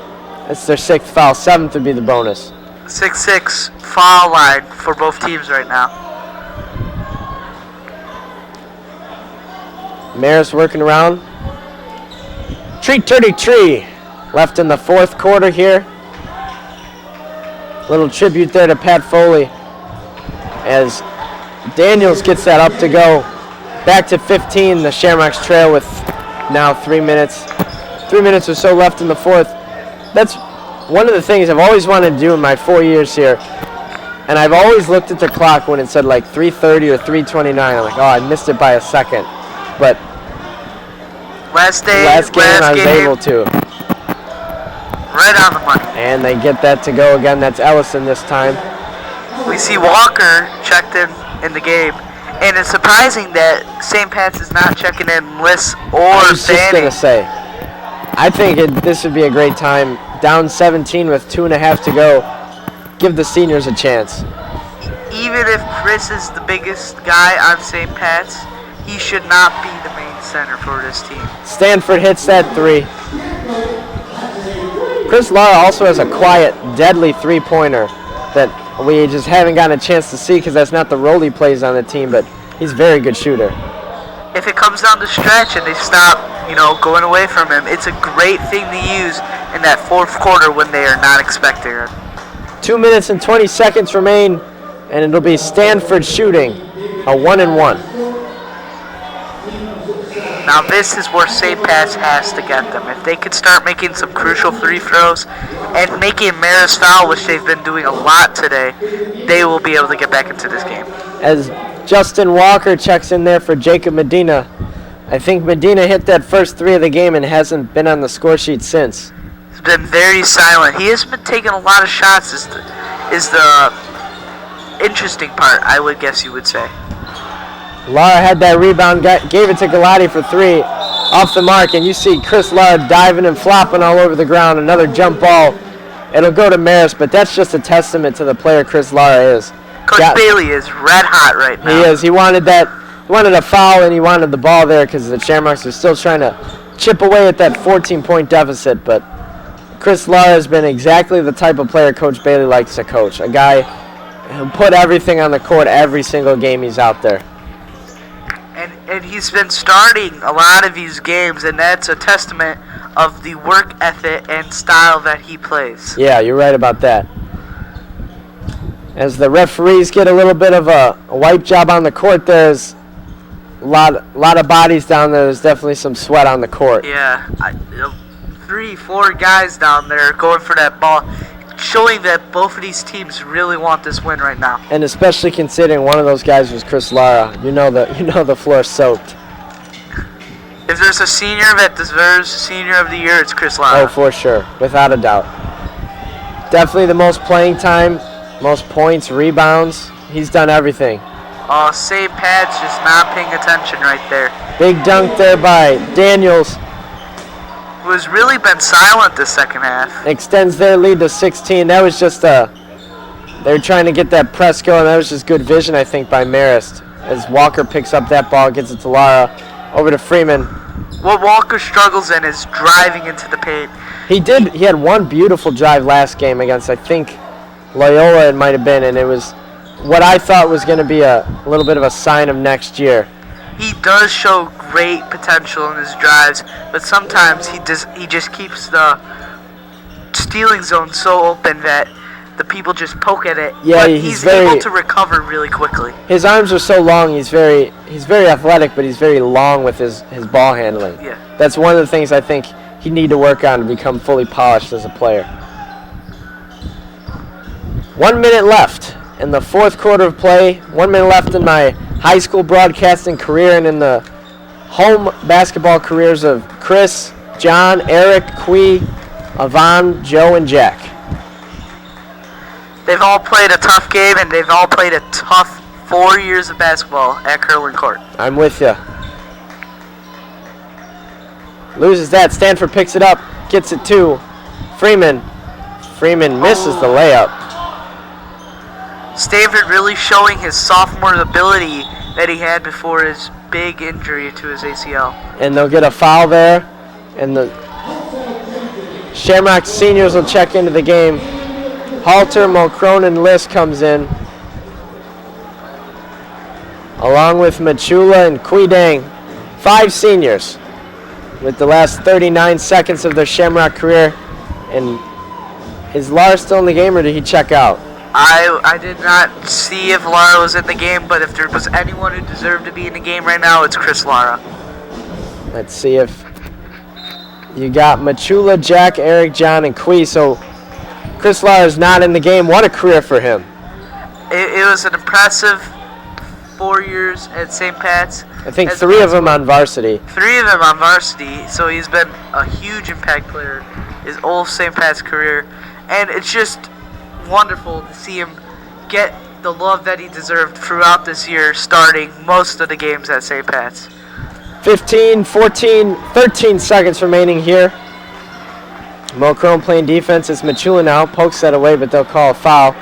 it's their 6th foul. 7th would be the bonus. 6-6 foul line for both teams right now. Marist working around. Tree left in the 4th quarter here. Little tribute there to Pat Foley as Daniels gets that up to go. Back to 15, the Shamrocks trail with now 3 minutes. 3 minutes or so left in the 4th. That's one of the things I've always wanted to do in my 4 years here. And I've always looked at the clock when it said like 3:30 or 3:29. I'm like, oh, I missed it by a second. But last game I was able to. Right on the money. And they get that to go again. That's Ellison this time. We see Walker checked in the game. And it's surprising that St. Pat's is not checking in Liss or I was just Fanning. going to say, I think this would be a great time. Down 17 with 2.5 to go. Give the seniors a chance. Even if Chris is the biggest guy on St. Pat's, he should not be the main center for this team. Stanford hits that 3. Chris Lara also has a quiet, deadly 3-pointer that we just haven't gotten a chance to see because that's not the role he plays on the team, but he's a very good shooter. If it comes down to stretch and they stop, going away from him, it's a great thing to use in that 4th quarter when they are not expecting it. 2 minutes and 20 seconds remain, and it'll be Stanford shooting a 1-and-1. Now this is where St. Pat's has to get them. If they could start making some crucial 3 throws and making Marist foul, which they've been doing a lot today, they will be able to get back into this game. As Justin Walker checks in there for Jacob Medina. I think Medina hit that first 3 of the game and hasn't been on the score sheet since. He's been very silent. He has been taking a lot of shots is the interesting part, I would guess you would say. Lara had that rebound, gave it to Galati for 3, off the mark, and you see Chris Lara diving and flopping all over the ground. Another jump ball. It'll go to Marist, but that's just a testament to the player Chris Lara is. Coach Bailey is red hot right now. He is. He wanted a foul, and he wanted the ball there because the Shamrocks are still trying to chip away at that 14-point deficit, but Chris Lara has been exactly the type of player Coach Bailey likes to coach, a guy who put everything on the court every single game he's out there. And he's been starting a lot of these games, and that's a testament of the work ethic and style that he plays. Yeah, you're right about that. As the referees get a little bit of a wipe job on the court, there's a lot of bodies down there. There's definitely some sweat on the court. Yeah, 3-4 guys down there going for that ball, showing that both of these teams really want this win right now. And especially considering one of those guys was Chris Lara, you know the floor's soaked. If there's a senior that deserves Senior of the Year, it's Chris Lara. Oh, for sure, without a doubt. Definitely the most playing time, most points, rebounds. He's done everything. Oh, St. Pat's just not paying attention right there. Big dunk there by Daniels. Who has really been silent this second half. Extends their lead to 16. That was just they were trying to get that press going. That was just good vision, I think, by Marist. As Walker picks up that ball, gets it to Lara, over to Freeman. What Walker struggles in is driving into the paint. He had one beautiful drive last game against, I think, Loyola it might have been, and it was what I thought was going to be a little bit of a sign of next year. He does show great potential in his drives, but sometimes he just keeps the stealing zone so open that the people just poke at it. Yeah, but he's able to recover really quickly. His arms are so long. He's very athletic, but he's very long with his ball handling. Yeah. That's one of the things I think he'd need to work on to become fully polished as a player. 1 minute left in the fourth quarter of play. 1 minute left in my high school broadcasting career and in the home basketball careers of Chris, John, Eric, Quee, Yvonne, Joe, and Jack. They've all played a tough game, and they've all played a tough 4 years of basketball at Curlin Court. I'm with you. Loses that. Stanford picks it up, gets it to Freeman. Freeman misses the layup. Stanford really showing his sophomore ability that he had before his big injury to his ACL. And they'll get a foul there, and the Shamrock seniors will check into the game. Halter, Mulcrone, and List comes in, along with Machula and Quidang. 5 seniors with the last 39 seconds of their Shamrock career. And is Lara still in the game, or did he check out? I did not see if Lara was in the game, but if there was anyone who deserved to be in the game right now, it's Chris Lara. Let's see if you got Machula, Jack, Eric, John, and Quee. So Chris Lara is not in the game. What a career for him. It was an impressive 4 years at St. Pat's. I think 3 of them on varsity. 3 of them on varsity, so he's been a huge impact player his whole St. Pat's career. And it's just wonderful to see him get the love that he deserved throughout this year, starting most of the games at St. Pat's. 15, 14, 13 seconds remaining here. Mulcrone playing defense. It's Machula now. Pokes that away, but they'll call a foul.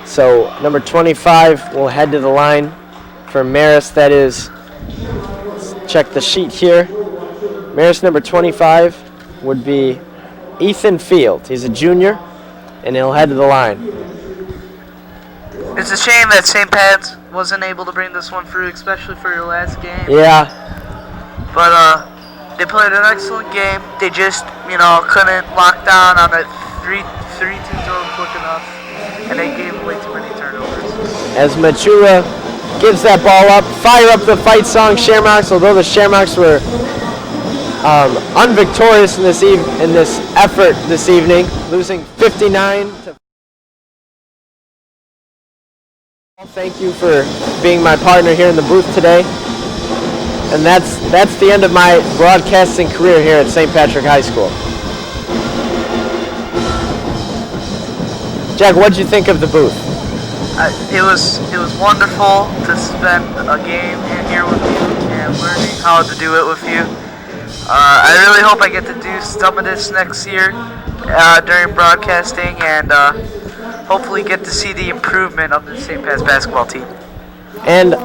So number 25 will head to the line for Marist. That is, let's check the sheet here. Marist number 25 would be Ethan Field. He's a junior, and he'll head to the line. It's a shame that St. Pat's wasn't able to bring this one through, especially for your last game. Yeah. But they played an excellent game. They just, couldn't lock down on that 3-2 zone quick enough, and they gave way too many turnovers. As Machula gives that ball up, fire up the fight song, Shamrocks. Although the Shamrocks were unvictorious in this effort this evening, losing 59 to. Thank you for being my partner here in the booth today. And that's the end of my broadcasting career here at St. Patrick High School. Jack, what did you think of the booth? It was wonderful to spend a game in here with you and learning how to do it with you. I really hope I get to do some of this next year during broadcasting, and hopefully get to see the improvement of the St. Pat's basketball team. And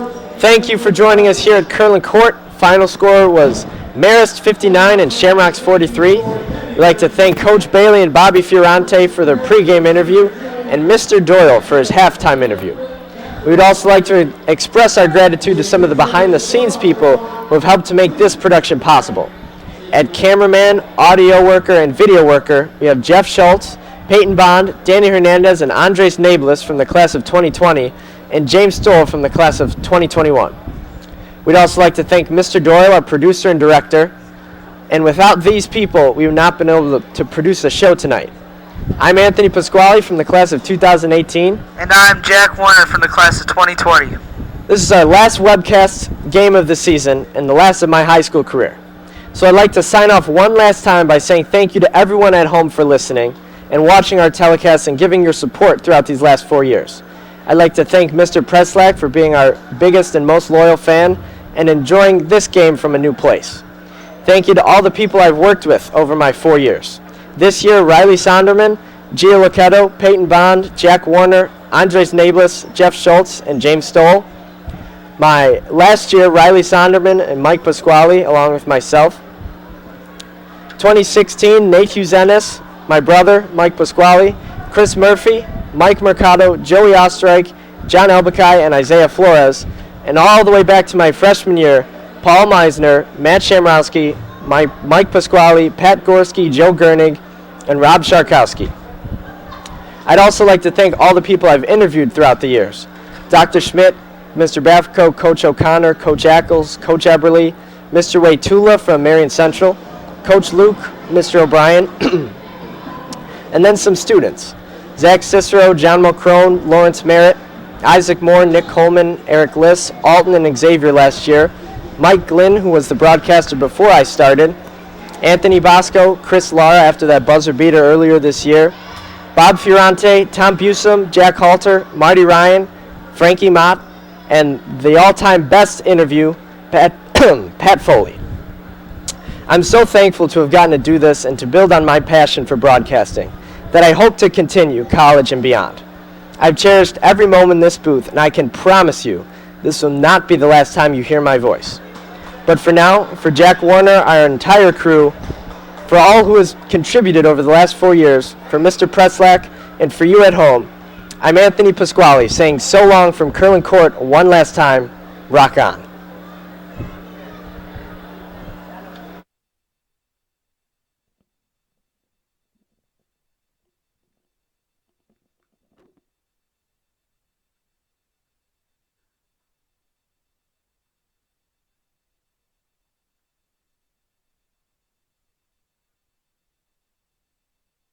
thank you for joining us here at Curlin Court. Final score was Marist 59 and Shamrocks 43. We'd like to thank Coach Bailey and Bobby Fiorante for their pregame interview and Mr. Doyle for his halftime interview. We would also like to express our gratitude to some of the behind-the-scenes people who have helped to make this production possible. At cameraman, audio worker, and video worker, we have Jeff Schultz, Peyton Bond, Danny Hernandez, and Andres Nablis from the class of 2020, and James Stoll from the class of 2021. We'd also like to thank Mr. Doyle, our producer and director, and without these people, we would not have been able to produce the show tonight. I'm Anthony Pasquale from the class of 2018. And I'm Jack Warner from the class of 2020. This is our last webcast game of the season and the last of my high school career. So I'd like to sign off one last time by saying thank you to everyone at home for listening and watching our telecast and giving your support throughout these last 4 years. I'd like to thank Mr. Preslack for being our biggest and most loyal fan and enjoying this game from a new place. Thank you to all the people I've worked with over my 4 years. This year, Riley Sonderman, Gia Loquetto, Peyton Bond, Jack Warner, Andres Nablis, Jeff Schultz, and James Stoll. My last year, Riley Sonderman and Mike Pasquale, along with myself. 2016, Nate Huzenis, my brother, Mike Pasquale, Chris Murphy, Mike Mercado, Joey Ostreich, John Elbakai, and Isaiah Flores. And all the way back to my freshman year, Paul Meisner, Matt Shamrowski, Mike Pasquale, Pat Gorski, Joe Gernig, and Rob Sharkowski. I'd also like to thank all the people I've interviewed throughout the years. Dr. Schmidt, Mr. Bafco, Coach O'Connor, Coach Ackles, Coach Eberly, Mr. Waytula from Marion Central, Coach Luke, Mr. O'Brien, and then some students. Zach Cicero, John Mulcrone, Lawrence Merritt, Isaac Moore, Nick Coleman, Eric Liss, Alton and Xavier last year, Mike Glynn, who was the broadcaster before I started, Anthony Bosco, Chris Lara after that buzzer beater earlier this year, Bob Fiorante, Tom Busum, Jack Halter, Marty Ryan, Frankie Mott, and the all-time best interview, Pat Foley. I'm so thankful to have gotten to do this and to build on my passion for broadcasting that I hope to continue college and beyond. I've cherished every moment in this booth, and I can promise you this will not be the last time you hear my voice. But for now, for Jack Warner, our entire crew, for all who has contributed over the last 4 years, for Mr. Preslack, and for you at home, I'm Anthony Pasquale saying so long from Curlin Court one last time. Rock on.